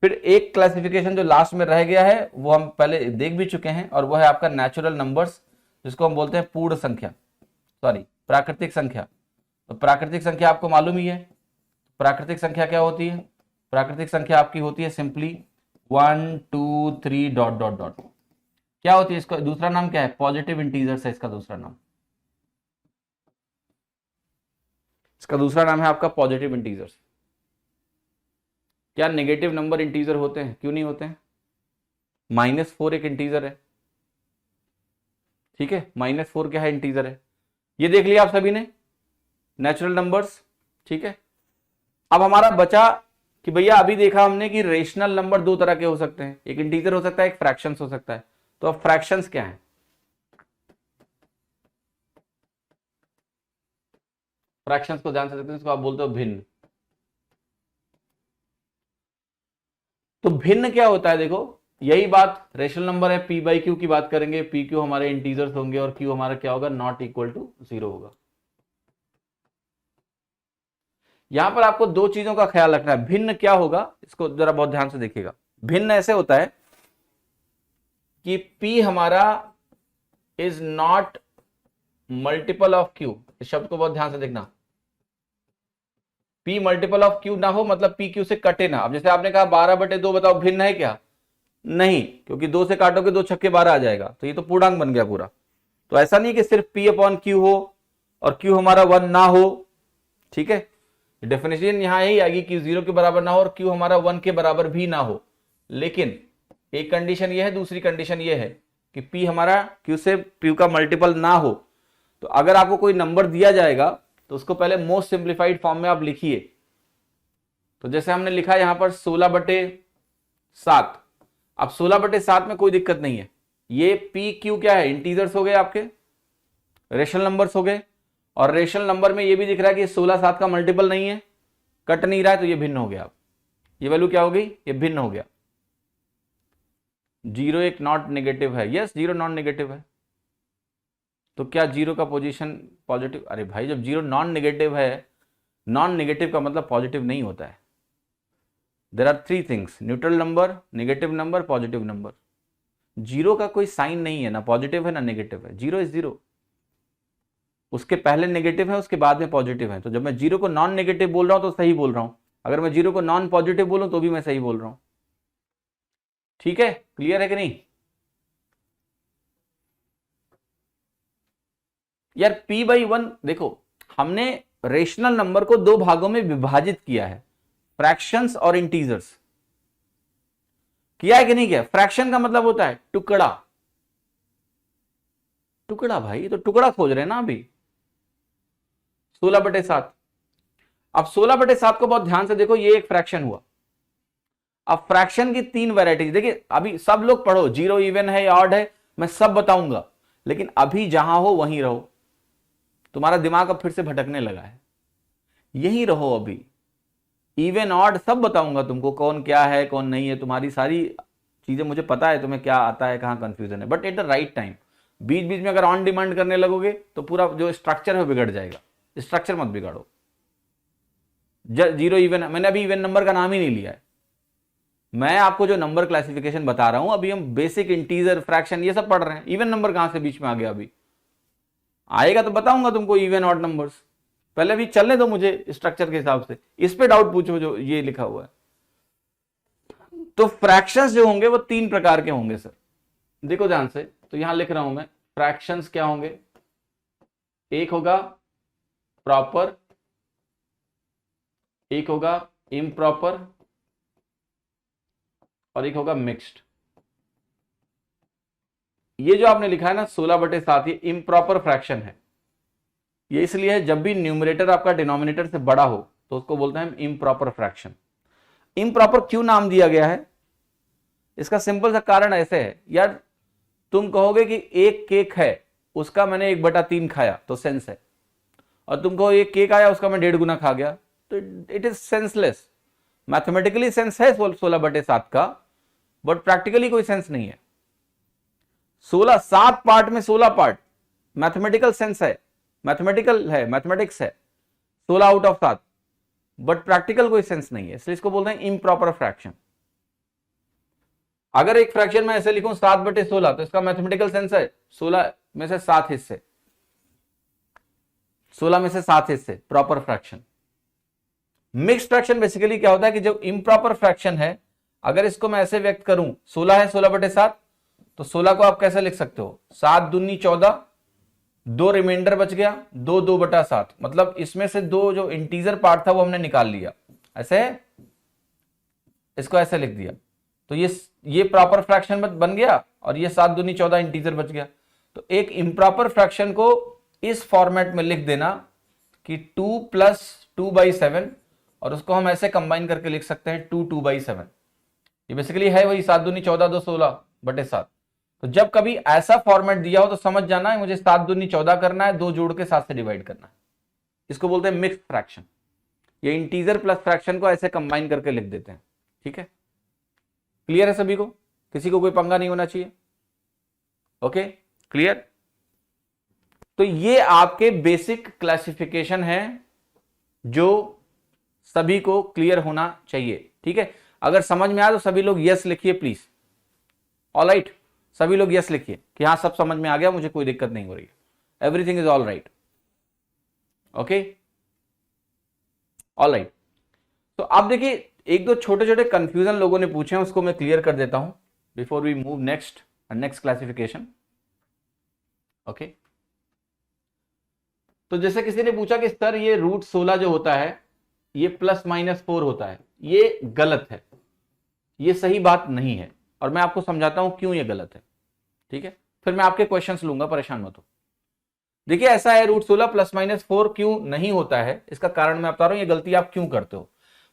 फिर एक क्लासिफिकेशन जो लास्ट में रह गया है वो हम पहले देख भी चुके हैं, और वो है आपका नेचुरल नंबर्स, जिसको हम बोलते हैं पूर्ण संख्या, सॉरी प्राकृतिक संख्या। तो प्राकृतिक संख्या आपको मालूम ही है, प्राकृतिक संख्या क्या होती है? प्राकृतिक संख्या आपकी होती है सिंपली 1 2 3 डॉट डॉट डॉट। क्या होती है इसका दूसरा नाम? क्या है? पॉजिटिव इंटीजर्स है इसका दूसरा नाम। इसका दूसरा नाम है आपका पॉजिटिव इंटीजर्स। क्या नेगेटिव नंबर इंटीजर होते हैं? क्यों नहीं होते हैं? -4 एक इंटीजर है, ठीक है। -4 क्या है? इंटीजर है। ये देख लिया आप सभी ने, नेचुरल नंबर्स, ठीक है। अब हमारा बचा कि भैया अभी देखा हमने कि रेशनल नंबर दो तरह के हो सकते हैं, एक इंटीजर हो सकता है, एक फ्रैक्शंस हो सकता है। तो अब फ्रैक्शंस क्या है? फ्रैक्शंस को ध्यान से देखते हैं, इसको आप बोलते हो भिन्न। तो भिन्न क्या होता है? देखो यही बात, रेशनल नंबर है p बाई क्यू की बात करेंगे, p क्यू हमारे इंटीजर्स होंगे और q हमारा क्या होगा? नॉट इक्वल टू 0 होगा। यहां पर आपको दो चीजों का ख्याल रखना है। भिन्न क्या होगा, इसको जरा बहुत ध्यान से देखिएगा। भिन्न ऐसे होता है कि p हमारा is not multiple of q। इस शब्द को बहुत ध्यान से देखना, p मल्टीपल ऑफ q ना हो, मतलब p q से कटे ना। अब जैसे आपने कहा 12/2, बताओ भिन्न है क्या? नहीं, क्योंकि 2 से काटोगे 2 छक्के 12 आ जाएगा, तो ये तो पूर्णांक बन गया पूरा। तो ऐसा नहीं कि सिर्फ p अपॉन q हो और q हमारा 1 ना हो, ठीक है। डेफिनेशन यहां यही आएगी कि 0 के बराबर ना हो और q हमारा 1 के बराबर भी ना हो। लेकिन एक कंडीशन ये है, दूसरी कंडीशन ये है कि p हमारा q से p का मल्टीपल ना हो। तो अगर आपको कोई नंबर दिया जाएगा तो उसको पहले मोस्ट सिंप्लीफाइड फॉर्म में आप लिखिए। तो जैसे हमने लिखा यहां पर 16/7। अब 16/7 में कोई दिक्कत नहीं है, ये p q क्या है? इंटीजर्स हो गए आपके, रेशनल नंबर्स हो गए। और रेशनल नंबर में ये भी दिख रहा है कि 16 7 का मल्टीपल नहीं है, कट नहीं रहा है, तो ये भिन्न हो गया। ये वैल्यू क्या हो गई? ये भिन्न हो गया। 0 एक नॉट नेगेटिव है, यस 0 नॉन नेगेटिव है। तो क्या 0 का पोजीशन पॉजिटिव? अरे भाई जब 0 नॉन नेगेटिव है, नॉन नेगेटिव का मतलब पॉजिटिव नहीं होता है। There are 3 things, neutral number, negative number, positive number. 0 का कोई साइन नहीं है, ना पॉजिटिव है ना नेगेटिव है, 0 इज 0। उसके पहले नेगेटिव है, उसके बाद में पॉजिटिव है। तो जब मैं 0 को नॉन नेगेटिव बोल रहा हूं तो सही बोल रहा हूं, अगर मैं 0 को नॉन पॉजिटिव बोलूं तो भी मैं सही बोल रहा हूं। ठीक है, क्लियर है कि नहीं यार? p/1 देखो, हमने रेशनल नंबर को दो भागों में विभाजित किया है, फ्रैक्शंस और इंटीजर्स। किया है कि नहीं किया? फ्रैक्शन का मतलब होता है टुकड़ा। टुकड़ा भाई, तो टुकड़ा खोज रहे हैं ना अभी। 16/7। अब 16/7 को बहुत ध्यान से देखो, ये एक फ्रैक्शन हुआ। अब फ्रैक्शन की 3 वैरायटीज देखिए, अभी सब लोग पढ़ो, 0 इवन है या ऑड है, मैं सब बताऊंगा, लेकिन अभी जहां हो वहीं रहो। तुम्हारा दिमाग अब फिर से भटकने लगा है, यहीं रहो अभी। इवन ऑड सब बताऊंगा तुमको, कौन क्या है कौन नहीं है, तुम्हारी सारी चीजें मुझे पता है, तुम्हें क्या आता है, कहां कंफ्यूजन है, but at the right time. बीच बीच में अगर ऑन डिमांड करने लगोगे तो पूरा जो स्ट्रक्चर है बिगड़ जाएगा। स्ट्रक्चर मत बिगाड़ो। 0 इवन, मैंने अभी इवन नंबर का नाम ही नहीं लिया है। मैं आपको जो नंबर क्लासिफिकेशन बता रहा हूं, अभी हम बेसिक इंटीजर फ्रैक्शन ये सब पढ़ रहे हैं। इवन नंबर कहां से बीच में आ गया अभी? आएगा तो बताऊंगा तुमको इवन ऑड नंबर्स, पहले अभी चलने दो मुझे स्ट्रक्चर के हिसाब से, इस पे डाउट पूछो जो ये लिखा हुआ है। तो फ्रैक्शंस जो होंगे वो 3 प्रकार के होंगे सर, देखो ध्यान से, तो यहां लिख रहा हूं मैं, फ्रैक्शंस क्या होंगे, एक होगा प्रॉपर, एक होगा इम्प्रॉपर, और एक होगा मिक्स्ड। ये जो आपने लिखा है ना 16/7, ये इम्प्रॉपर फ्रैक्शन है। ये इसलिए है जब भी न्यूमरेटर आपका डिनोमिनेटर से बड़ा हो तो उसको बोलते हैं इम्प्रॉपर फ्रैक्शन। इम्प्रॉपर क्यों नाम दिया गया है, इसका सिंपल सा कारण ऐसे है यार, तुम कहोगे कि एक केक है उसका मैंने 1/3 खाया तो सेंस है, और तुम कहो एक केक आया उसका मैं 1.5 गुना खा गया, तो it is senseless. Mathematically sense है 16/7 का, बट प्रैक्टिकली कोई सेंस नहीं है। 7 पार्ट में 16 पार्ट मैथमेटिकल सेंस है, मैथमेटिकल है, मैथमेटिक्स है 16 आउट ऑफ 7, बट प्रैक्टिकल कोई सेंस नहीं है, इसलिए इसको बोलते हैं इम्प्रॉपर फ्रैक्शन। अगर एक फ्रैक्शन में ऐसे लिखूं 7/16, तो इसका मैथमेटिकल सेंस है 16 में से 7 हिस्से, 16 में से 7 हिस्से, proper fraction. Mixed fraction basically क्या होता है कि जो इम्प्रॉपर फ्रैक्शन है, अगर इसको मैं ऐसे व्यक्त करूं, 16 है 16/7, तो 16 को आप कैसे लिख सकते हो, 7 दूनी 14, 2 रिमाइंडर बच गया, 2 2/7, मतलब इसमें से 2 जो इंटीजर पार्ट था वो हमने निकाल लिया, ऐसे इसको ऐसे लिख दिया, तो ये प्रॉपर फ्रैक्शन बन गया, और ये 7 दूनी 14 इंटीजर बच गया। तो एक इम्प्रॉपर फ्रैक्शन को इस फॉर्मेट में लिख देना कि 2 + 2/7, और उसको हम ऐसे कंबाइन करके लिख सकते हैं 2 2/7। ये बेसिकली है वही 7 दूनी 14, 2 16/7। तो जब कभी ऐसा फॉर्मेट दिया हो तो समझ जाना है मुझे 7 दूनी 14 करना है, 2 जोड़ के 7 से डिवाइड करना है, इसको बोलते हैं मिक्स्ड फ्रैक्शन। ये इंटीजर प्लस फ्रैक्शन को ऐसे कंबाइन करके लिख देते हैं, ठीक है। क्लियर है सभी को, किसी को कोई पंगा नहीं होना चाहिए, ओके क्लियर। तो ये आपके बेसिक क्लासिफिकेशन है जो सभी को क्लियर होना चाहिए, ठीक है। अगर समझ में आया तो सभी लोग यस लिखिए प्लीज, ऑलराइट, सभी लोग यस लिखिए कि हाँ सब समझ में आ गया, मुझे कोई दिक्कत नहीं हो रही है, everything is all right, okay alright. तो आप देखिए एक दो छोटे छोटे कंफ्यूजन लोगों ने पूछे हैं, उसको मैं क्लियर कर देता हूं before we move next classification, okay. तो जैसे किसी ने पूछा कि सर ये √16 जो होता है ये +-4 होता है, ये गलत है, ये सही बात नहीं है, और मैं आपको समझाता हूं क्यों ये गलत है, ठीक है। फिर मैं आपके क्वेश्चंस लूंगा, परेशान मत हो। देखिए ऐसा है, √16 +-4 क्यों नहीं होता है, इसका कारण मैं बता रहा हूं, ये गलती आप क्यों करते हो।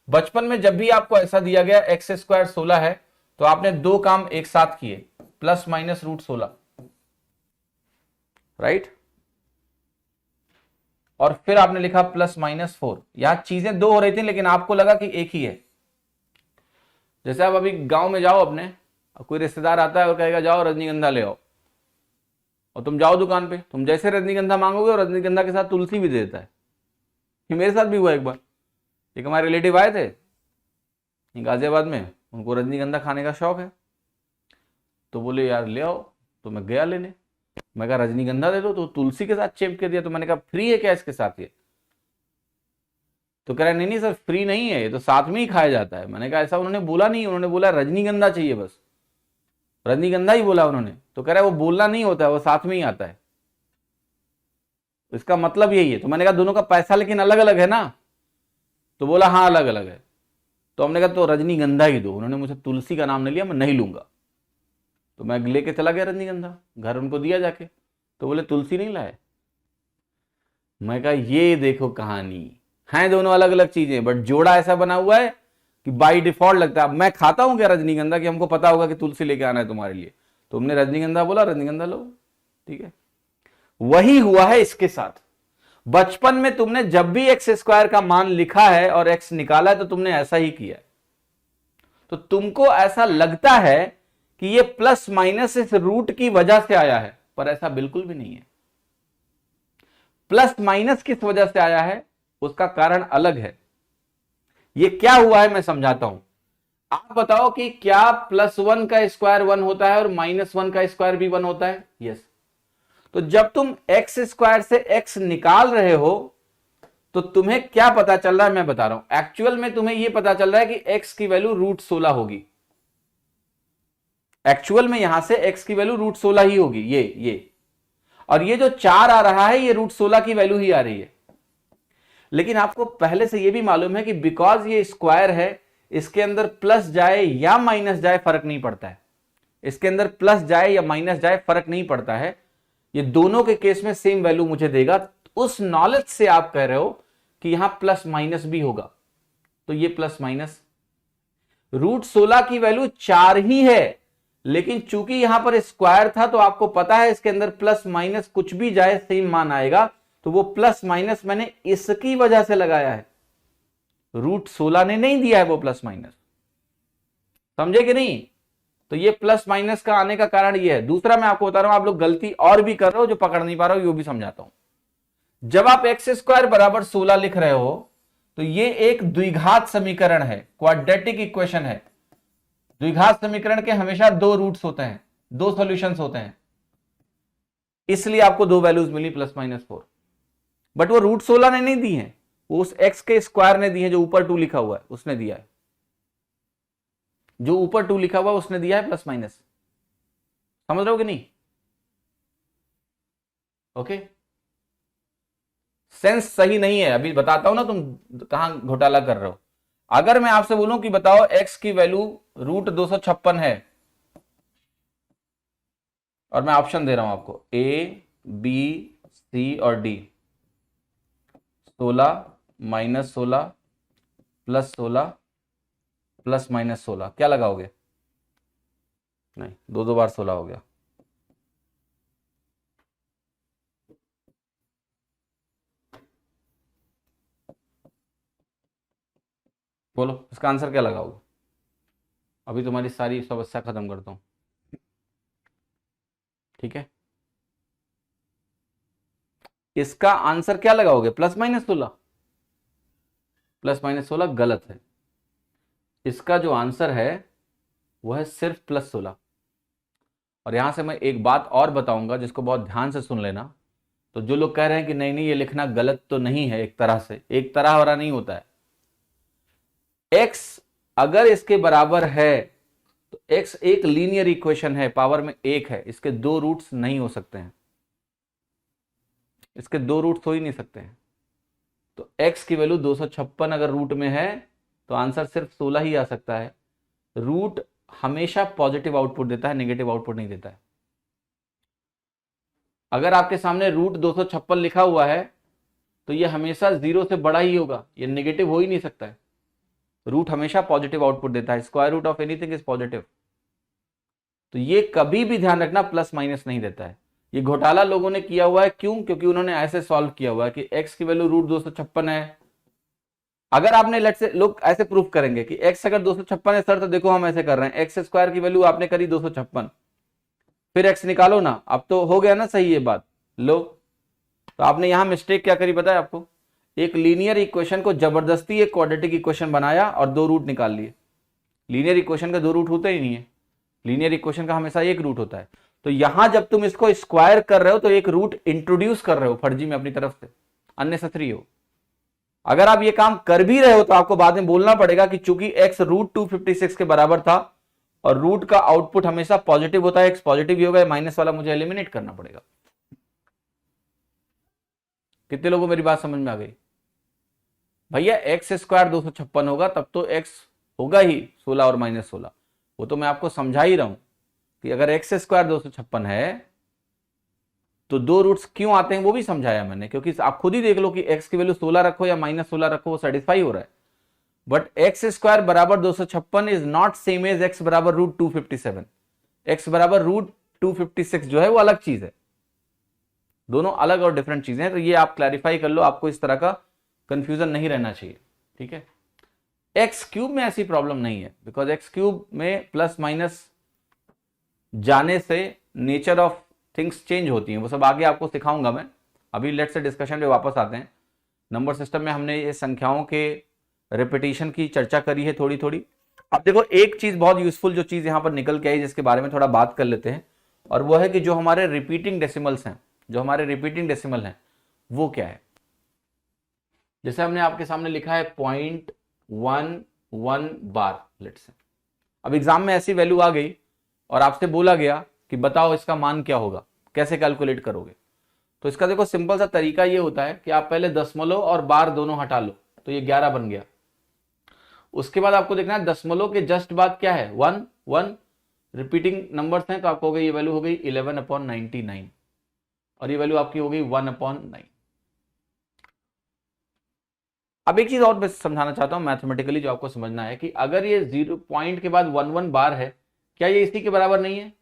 बचपन में जब भी आपको ऐसा दिया गया x² 16 है, तो आपने 2 काम एक साथ किए, +-√16, राइट, और फिर आपने लिखा +-4। यहां चीजें 2 हो रही थी लेकिन आपको लगा कि एक ही है। जैसे आप अभी गांव में जाओ अपने, कोई रिश्तेदार आता है और कहेगा जाओ रजनीगंधा ले आओ, और तुम जाओ दुकान पे, तुम जैसे रजनीगंधा मांगोगे और रजनीगंधा के साथ तुलसी भी दे देता है। ये मेरे साथ भी हुआ एक बार, एक हमारे रिलेटिव आए थे गाजियाबाद में, उनको रजनीगंधा खाने का शौक है, तो बोले यार ले आओ, तो मैं गया लेने, मैं कहा रजनीगंधा दे दो, तो तुलसी के साथ चिपके के दिया, तो मैंने कहा फ्री है क्या इसके साथ ये, तो कह रहा नहीं सर फ्री नहीं है, ये तो साथ में ही खाया जाता है। मैंने कहा ऐसा उन्होंने बोला नहीं, उन्होंने बोला रजनीगंधा चाहिए बस, रजनीगंधा ही बोला उन्होंने, तो कह रहा है वो बोलना नहीं होता है, वो साथ में ही आता है, इसका मतलब यही है। तो मैंने कहा दोनों का पैसा लेकिन अलग अलग है ना, तो बोला हाँ अलग अलग है। तो हमने कहा तो रजनीगंधा ही दो, उन्होंने मुझे तुलसी का नाम ले लिया, मैं नहीं लूंगा, तो मैं लेके चला गया रजनीगंधा, घर उनको दिया जाके, तो बोले तुलसी नहीं लाए। मैं कहा ये देखो कहानी है, दोनों अलग अलग चीजें, बट जोड़ा ऐसा बना हुआ है कि बाई डिफॉल्ट लगता है। मैं खाता हूं क्या रजनीगंधा कि हमको पता होगा कि तुलसी लेके आना है तुम्हारे लिए, तुमने रजनीगंधा बोला, रजनीगंधा लो, ठीक है। वही हुआ है इसके साथ। बचपन में तुमने जब भी x² का मान लिखा है और x निकाला है तो तुमने ऐसा ही किया है, तो तुमको ऐसा लगता है कि ये प्लस माइनस इस रूट की वजह से आया है, पर ऐसा बिल्कुल भी नहीं है। प्लस माइनस किस वजह से आया है उसका कारण अलग है। ये क्या हुआ है मैं समझाता हूं, आप बताओ कि क्या +1 का स्क्वायर 1 होता है और -1 का स्क्वायर भी 1 होता है? यस। तो जब तुम एक्स स्क्वायर से एक्स निकाल रहे हो तो तुम्हें क्या पता चल रहा है, मैं बता रहा हूं। एक्चुअल में तुम्हें यह पता चल रहा है कि एक्स की वैल्यू √16 होगी। एक्चुअल में यहां से एक्स की वैल्यू √16 ही होगी, ये और ये जो 4 आ रहा है ये √16 की वैल्यू ही आ रही है। लेकिन आपको पहले से ये भी मालूम है कि बिकॉज ये स्क्वायर है, इसके अंदर प्लस जाए या माइनस जाए फर्क नहीं पड़ता है। इसके अंदर प्लस जाए या माइनस जाए फर्क नहीं पड़ता है, ये दोनों के केस में सेम वैल्यू मुझे देगा। उस नॉलेज से आप कह रहे हो कि यहां प्लस माइनस भी होगा, तो ये प्लस माइनस √16 की वैल्यू 4 ही है, लेकिन चूंकि यहां पर स्क्वायर था तो आपको पता है इसके अंदर प्लस माइनस कुछ भी जाए सेम मान आएगा, तो वो प्लस माइनस मैंने इसकी वजह से लगाया है। √16 ने नहीं दिया है वो प्लस माइनस, समझे कि नहीं? तो ये प्लस माइनस का आने का कारण ये है। दूसरा मैं आपको बता रहा हूं, आप लोग गलती और भी कर रहे हो जो पकड़ नहीं पा रहे हो, ये भी समझाता हूं। जब आप x² बराबर 16 लिख रहे हो तो ये एक द्विघात समीकरण है, क्वाड्रेटिक इक्वेशन है। द्विघात समीकरण के हमेशा 2 रूट्स होते हैं, 2 सॉल्यूशंस होते हैं, इसलिए आपको 2 वैल्यूज मिली +-4। बट वो √16 ने नहीं दी है, वो उस x के स्क्वायर ने दी है, जो ऊपर 2 लिखा हुआ है उसने दिया है। जो ऊपर 2 लिखा हुआ है उसने दिया है +-। समझ रहे हो कि नहीं? ओके, सेंस सही नहीं है, अभी बताता हूं ना तुम कहां घोटाला कर रहे हो। अगर मैं आपसे बोलूं कि बताओ x की वैल्यू √256 है, और मैं ऑप्शन दे रहा हूं आपको A, B, C और D, 16, -16, +16, +-16, क्या लगाओगे? नहीं, 2 बार 16 हो गया। बोलो इसका आंसर क्या लगाओगे? अभी तुम्हारी सारी समस्या खत्म करता हूं, ठीक है? इसका आंसर क्या लगाओगे? +-16। +-16 गलत है। इसका जो आंसर है वो है सिर्फ +16। और यहां से मैं एक बात और बताऊंगा जिसको बहुत ध्यान से सुन लेना। तो जो लोग कह रहे हैं कि नहीं नहीं ये लिखना गलत तो नहीं है, एक तरह से, एक तरह वाला नहीं होता है। x अगर इसके बराबर है तो x एक लीनियर इक्वेशन है, पावर में 1 है, इसके 2 रूट्स नहीं हो सकते हैं, इसके 2 रूट्स हो ही नहीं सकते हैं। तो x की वैल्यू 256 अगर रूट में है तो आंसर सिर्फ 16 ही आ सकता है। रूट हमेशा पॉजिटिव आउटपुट देता है, नेगेटिव आउटपुट नहीं देता है। अगर आपके सामने √256 लिखा हुआ है तो यह हमेशा 0 से बड़ा ही होगा, यह नेगेटिव हो ही नहीं सकता है। रूट हमेशा पॉजिटिव आउटपुट देता है, square root of anything is positive. तो ये कभी भी ध्यान रखना +-, नहीं देता है। ये घोटाला लोगों ने किया हुआ है, क्यों? क्योंकि उन्होंने ऐसे सॉल्व किया हुआ है कि x की वैल्यू √256 है। अगर आपने लेट से, लोग ऐसे प्रूफ करेंगे कि x अगर 256 है सर, तो देखो हम ऐसे कर रहे हैं, x² की वैल्यू आपने करी 256, फिर x निकालो ना, अब तो हो गया ना सही ये बात। लो, तो आपने यहां मिस्टेक क्या करी पता है आपको? एक लीनियर इक्वेशन को जबरदस्ती एक क्वाड्रेटिक इक्वेशन बनाया और 2 रूट निकाल लिए। लीनियर इक्वेशन का 2 रूट होते ही नहीं है, लीनियर इक्वेशन का हमेशा 1 रूट होता है। तो यहां जब तुम इसको स्क्वायर कर रहे हो तो एक रूट इंट्रोड्यूस कर रहे हो फर्जी में अपनी तरफ से, अननेसेसरी हो। अगर आप ये काम कर भी रहे हो तो आपको बाद में बोलना पड़ेगा कि चूंकि x √256 के बराबर था और रूट का आउटपुट हमेशा पॉजिटिव होता है, x पॉजिटिव ही होगा, माइनस वाला मुझे एलिमिनेट करना पड़ेगा। कितने लोगों को मेरी बात समझ में आ गई? भैया x² 256 होगा तब तो x होगा ही 16 और -16, वो तो मैं आपको समझा ही रहा हूं कि अगर x² 256 है तो 2 रूट्स क्यों आते हैं वो भी समझाया मैंने, क्योंकि आप खुद ही देख लो कि x की वैल्यू 16 रखो या -16 रखो, वो सेटिस्फाई हो रहा है। बट x² बराबर 256 is not same as x बराबर √257। x बराबर √256 जो है वो अलग चीज है, दोनों अलग और डिफरेंट चीजें हैं। तो ये आप क्लैरिफाई कर लो, आपको इस तरह का कंफ्यूजन नहीं रहना चाहिए, ठीक है? x³ में ऐसी प्रॉब्लम नहीं है, बिकॉज x³ में +- जाने से नेचर ऑफ थिंग्स चेंज होती हैं, वो सब आगे आपको सिखाऊंगा मैं। अभी लेट से डिस्कशन पे वापस आते हैं। नंबर सिस्टम में हमने ये संख्याओं के रिपीटिशन की चर्चा करी है थोड़ी थोड़ी। अब देखो एक चीज बहुत यूजफुल जो चीज यहां पर निकल के आई जिसके बारे में थोड़ा बात कर लेते हैं, और वो है कि जो हमारे रिपीटिंग डेसिमल्स हैं, जो हमारे रिपीटिंग डेसिमल हैं वो क्या है। जैसे हमने आपके सामने लिखा है 0.11 बार लेट्स से। अब एग्जाम में ऐसी वैल्यू आ गई और आपसे बोला गया कि बताओ इसका मान क्या होगा, कैसे कैलकुलेट करोगे। तो इसका देखो सिंपल सा तरीका ये होता है कि आप पहले दशमलव और बार दोनों हटा लो, तो ये 11 बन गया। उसके बाद आपको देखना है दशमलव के जस्ट बाद क्या है, 1 1 रिपीटिंग नंबर्स हैं, तो आपको हो गई ये वैल्यू हो गई 11/99 और ये वैल्यू आपकी हो गई 1/9। अब एक चीज और मैं समझाना चाहता हूं मैथमेटिकली, जो आपको समझना है कि अगर ये 0 पॉइंट के बाद 1 बार है, क्या ये इसी के बराबर नहीं है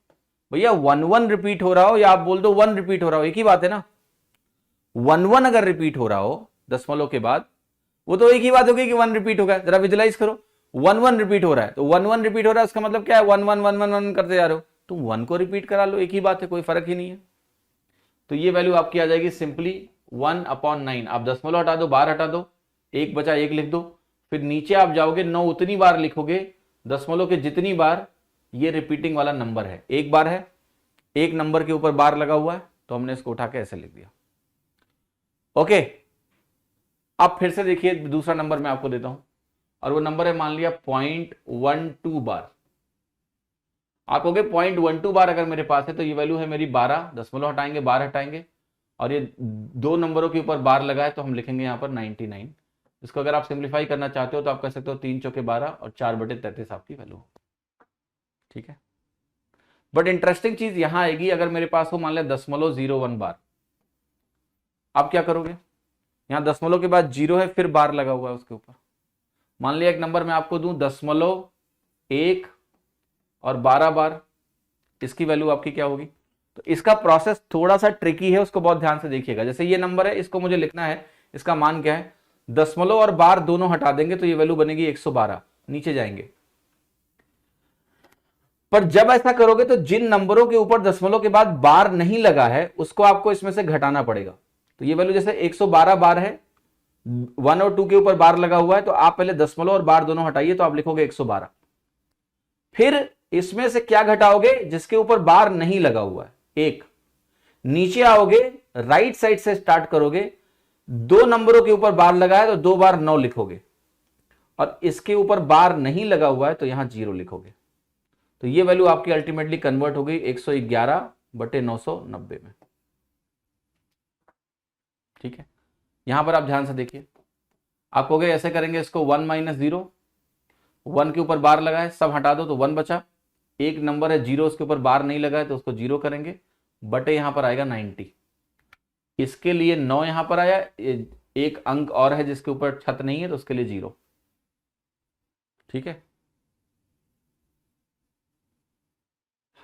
भैया। 1 रिपीट हो रहा हो या आप बोल दो 1 रिपीट हो रहा हो, एक ही बात है ना। 1 अगर रिपीट हो रहा हो दशमलव के बाद, वो तो एक ही बात होगी कि 1 रिपीट होगा। जरा विजुलाइज करो, 1 रिपीट हो रहा है तो 1 रिपीट हो रहा है, उसका मतलब क्या है 1 1 1 1 1 करते जा रहे हो, तो 1 को रिपीट करा लो, एक ही बात है, कोई फर्क ही नहीं है। तो ये वैल्यू आपकी आ जाएगी सिंपली 1/9। आप दशमलव हटा दो, बार हटा दो, 1 बचा 1 लिख दो, फिर नीचे आप जाओगे 9 उतनी बार लिखोगे दशमलव के जितनी बार ये रिपीटिंग वाला नंबर है। एक बार है, एक नंबर के ऊपर बार लगा हुआ है, तो हमने इसको उठा के ऐसे लिख दिया। ओके, अब फिर से देखिए दूसरा नंबर मैं आपको देता हूं और वो नंबर है मान लिया 0.12 बार। आप कहोगे 0.12 बार अगर मेरे पास है तो ये वैल्यू है मेरी 12, दशमलव हटाएंगे बार हटाएंगे और ये दो नंबरों के ऊपर बार लगा है तो हम लिखेंगे यहां पर 99। इसको अगर आप सिंप्लीफाई करना चाहते हो तो आप कह सकते हो 3 चौके 12 और 4/33 आपकी वैल्यू। ठीक है, बट इंटरेस्टिंग चीज यहां आएगी, अगर मेरे पास हो मान लिया 0.01 बार, आप क्या करोगे, यहां दशमलव के बाद 0 है फिर बार लगा हुआ है उसके ऊपर। मान लिया एक नंबर मैं आपको दूं 0.1 और 12 बार, इसकी वैल्यू आपकी क्या होगी। तो इसका प्रोसेस थोड़ा सा ट्रिकी है, उसको बहुत ध्यान से देखिएगा। जैसे ये नंबर है, इसको मुझे लिखना है, इसका मान क्या है, दशमलव और बार दोनों हटा देंगे तो ये वैल्यू बनेगी 112, नीचे जाएंगे। पर जब ऐसा करोगे तो जिन नंबरों के ऊपर दशमलव के बाद बार नहीं लगा है उसको आपको इसमें से घटाना पड़ेगा। तो ये वैल्यू जैसे 112 बार है, 1 और 2 के ऊपर बार लगा हुआ है, तो आप पहले दशमलव और बार दोनों हटाइए तो आप लिखोगे 112। फिर इसमें से क्या घटाओगे, जिसके ऊपर बार नहीं लगा हुआ है, 1। नीचे आओगे, राइट साइड से स्टार्ट करोगे, दो नंबरों के ऊपर बार लगा है तो 2 बार 9 लिखोगे और इसके ऊपर बार नहीं लगा हुआ है तो यहां 0 लिखोगे। तो ये वैल्यू आपकी अल्टीमेटली कन्वर्ट हो गई 111/990 में। ठीक है, यहां पर आप ध्यान से देखिए, आप कहोगे ऐसे करेंगे इसको 1 - 0, 1 के ऊपर बार लगा है सब हटा दो तो 1 बचा, एक नंबर है 0 उसके ऊपर बार नहीं लगा है तो उसको 0 करेंगे, बटे यहां पर आएगा 90। इसके लिए 9 यहां पर आया, एक अंक और है जिसके ऊपर छत नहीं है तो उसके लिए 0। ठीक है,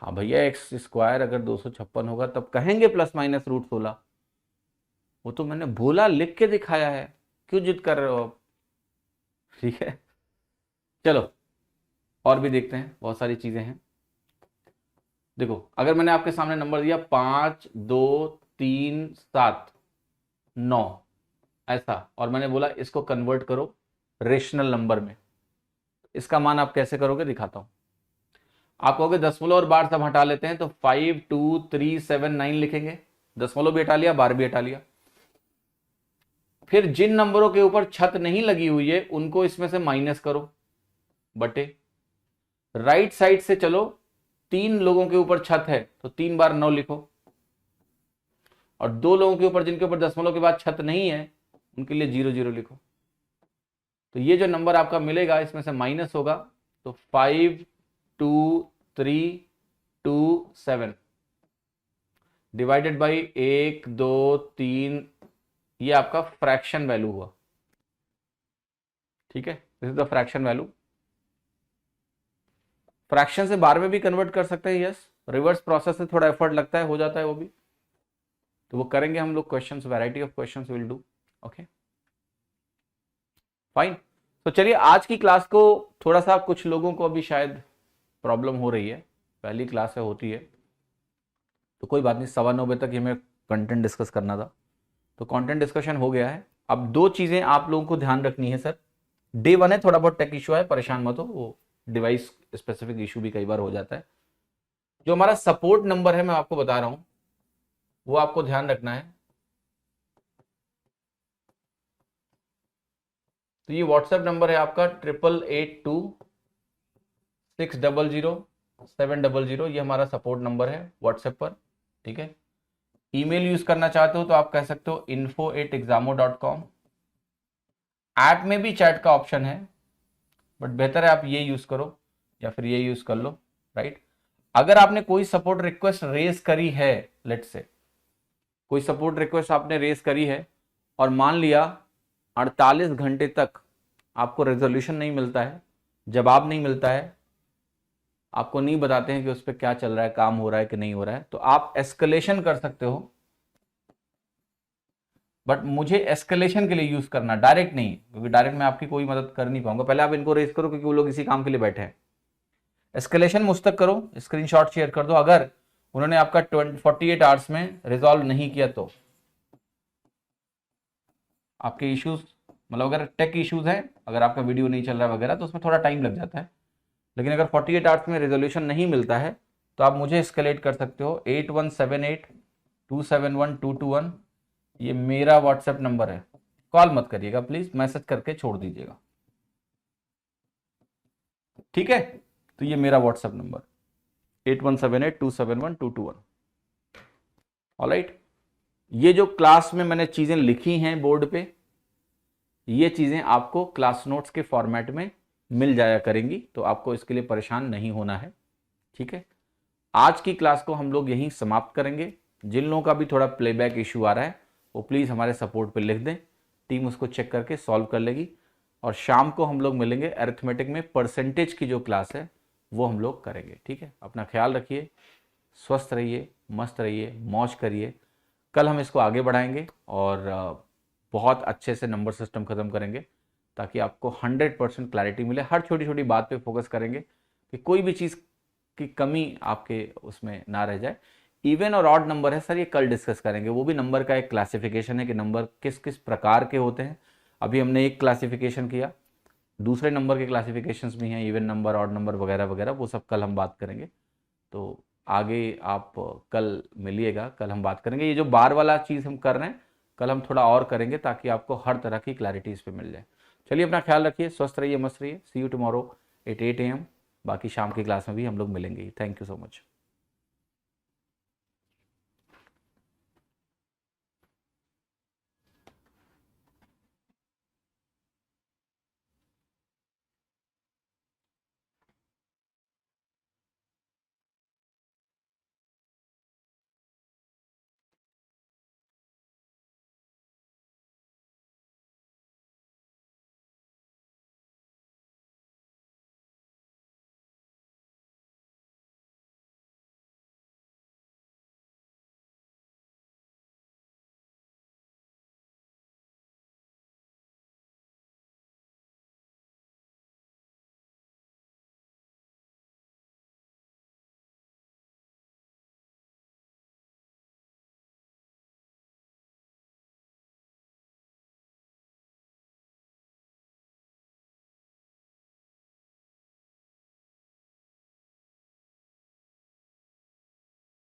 हाँ भैया x² अगर 256 होगा तब कहेंगे ±√16। वो तो मैंने बोला, लिख के दिखाया है, क्यों जिद कर रहे हो आप। ठीक है, चलो और भी देखते हैं, बहुत सारी चीजें हैं। देखो अगर मैंने आपके सामने नंबर दिया 5 2 3 7 9 ऐसा, और मैंने बोला इसको कन्वर्ट करो रेशनल नंबर में, इसका मान आप कैसे करोगे दिखाता हूं। आप कहोगे दशमलव और बार सब हटा लेते हैं तो 5 2 3 7 9 लिखेंगे, दशमलव भी हटा लिया बार भी हटा लिया। फिर जिन नंबरों के ऊपर छत नहीं लगी हुई है उनको इसमें से माइनस करो, बटे राइट साइड से चलो, 3 लोगों के ऊपर छत है तो 3 बार 9 लिखो, और 2 लोगों के ऊपर जिनके ऊपर दशमलव के बाद छत नहीं है उनके लिए 0 0 लिखो। तो ये जो नंबर आपका मिलेगा इसमें से माइनस होगा, तो 5 2 3 2 7 डिवाइडेड बाई 1 2 3, ये आपका फ्रैक्शन वैल्यू हुआ। ठीक है, this is the fraction value. Fraction से बार में भी कन्वर्ट कर सकते हैं, यस, रिवर्स प्रोसेस से थोड़ा एफर्ट लगता है, हो जाता है वो भी, तो वो करेंगे हम लोग questions, variety of questions will do. Okay fine, तो चलिए आज की क्लास को थोड़ा सा, कुछ लोगों को अभी शायद प्रॉब्लम हो रही है, पहली क्लास है होती है, तो कोई बात नहीं, 9:15 बजे तक ये हमें कंटेंट डिस्कस करना था, तो कंटेंट डिस्कशन हो गया है। अब 2 चीजें आप लोगों को ध्यान रखनी है सर। डे 1 है, थोड़ा बहुत टेक इशू है, परेशान मत हो, वो डिवाइस स्पेसिफिक इशू भी कई बार हो जाता है। जो हमारा सपोर्ट नंबर है मैं आपको बता रहा हूं, वो आपको ध्यान रखना है। तो ये व्हाट्सएप नंबर है आपका 8882600700, ये हमारा सपोर्ट नंबर है व्हाट्सएप पर, ठीक है। ईमेल यूज करना चाहते हो तो आप कह सकते हो info@examo.com। ऐप में भी चैट का ऑप्शन है, बट बेहतर है आप ये यूज करो या फिर ये यूज कर लो, राइट। अगर आपने कोई सपोर्ट रिक्वेस्ट रेज करी है, लेट से कोई सपोर्ट रिक्वेस्ट आपने रेज करी है और मान लिया 48 घंटे तक आपको रेजोल्यूशन नहीं मिलता है, जवाब नहीं मिलता है, आपको नहीं बताते हैं कि उस पर क्या चल रहा है, काम हो रहा है कि नहीं हो रहा है, तो आप एस्केलेशन कर सकते हो। बट मुझे एस्केलेशन के लिए यूज करना, डायरेक्ट नहीं, क्योंकि डायरेक्ट मैं आपकी कोई मदद कर नहीं पाऊंगा। पहले आप इनको रेज करो, क्योंकि वो लोग इसी काम के लिए बैठे हैं। एस्केलेशन मुझ तक करो, स्क्रीनशॉट शेयर कर दो। अगर उन्होंने आपका 48 आवर्स में रिजॉल्व नहीं किया तो आपके इश्यूज, मतलब अगर टेक इश्यूज है, अगर आपका वीडियो नहीं चल रहा वगैरह, तो उसमें थोड़ा टाइम लग जाता है। लेकिन अगर 48 आवर्स में रेजोल्यूशन नहीं मिलता है तो आप मुझे एस्केलेट कर सकते हो 8178271221। ये मेरा व्हाट्सएप नंबर है। कॉल मत करिएगा प्लीज, मैसेज करके छोड़ दीजिएगा, ठीक है। तो ये मेरा व्हाट्सएप नंबर 8178271221। ऑलराइट, ये जो क्लास में मैंने चीजें लिखी हैं बोर्ड पे, ये चीजें आपको क्लास नोट्स के फॉर्मेट में मिल जाया करेंगी, तो आपको इसके लिए परेशान नहीं होना है, ठीक है। आज की क्लास को हम लोग यहीं समाप्त करेंगे। जिन लोगों का भी थोड़ा प्लेबैक इशू आ रहा है वो प्लीज़ हमारे सपोर्ट पे लिख दें, टीम उसको चेक करके सॉल्व कर लेगी। और शाम को हम लोग मिलेंगे, अरिथमेटिक में परसेंटेज की जो क्लास है वो हम लोग करेंगे, ठीक है। अपना ख्याल रखिए, स्वस्थ रहिए, मस्त रहिए, मौज करिए। कल हम इसको आगे बढ़ाएंगे और बहुत अच्छे से नंबर सिस्टम ख़त्म करेंगे, ताकि आपको 100% क्लैरिटी मिले। हर छोटी छोटी बात पे फोकस करेंगे कि कोई भी चीज़ की कमी आपके उसमें ना रह जाए। इवन और ऑड नंबर है सर, ये कल डिस्कस करेंगे। वो भी नंबर का एक क्लासिफिकेशन है कि नंबर किस किस प्रकार के होते हैं। अभी हमने एक क्लासिफिकेशन किया, दूसरे नंबर के क्लासिफिकेशंस भी हैं, इवन नंबर, ऑड नंबर वगैरह वगैरह, वो सब कल हम बात करेंगे। तो आगे आप कल मिलिएगा, कल हम बात करेंगे। ये जो बार वाला चीज़ हम कर रहे हैं, कल हम थोड़ा और करेंगे, ताकि आपको हर तरह की क्लैरिटी इस पर मिल जाए। चलिए, अपना ख्याल रखिए, स्वस्थ रहिए, मस्त रहिए। सी यू टुमारो एट 8 AM। बाकी शाम की क्लास में भी हम लोग मिलेंगे। Thank you so much.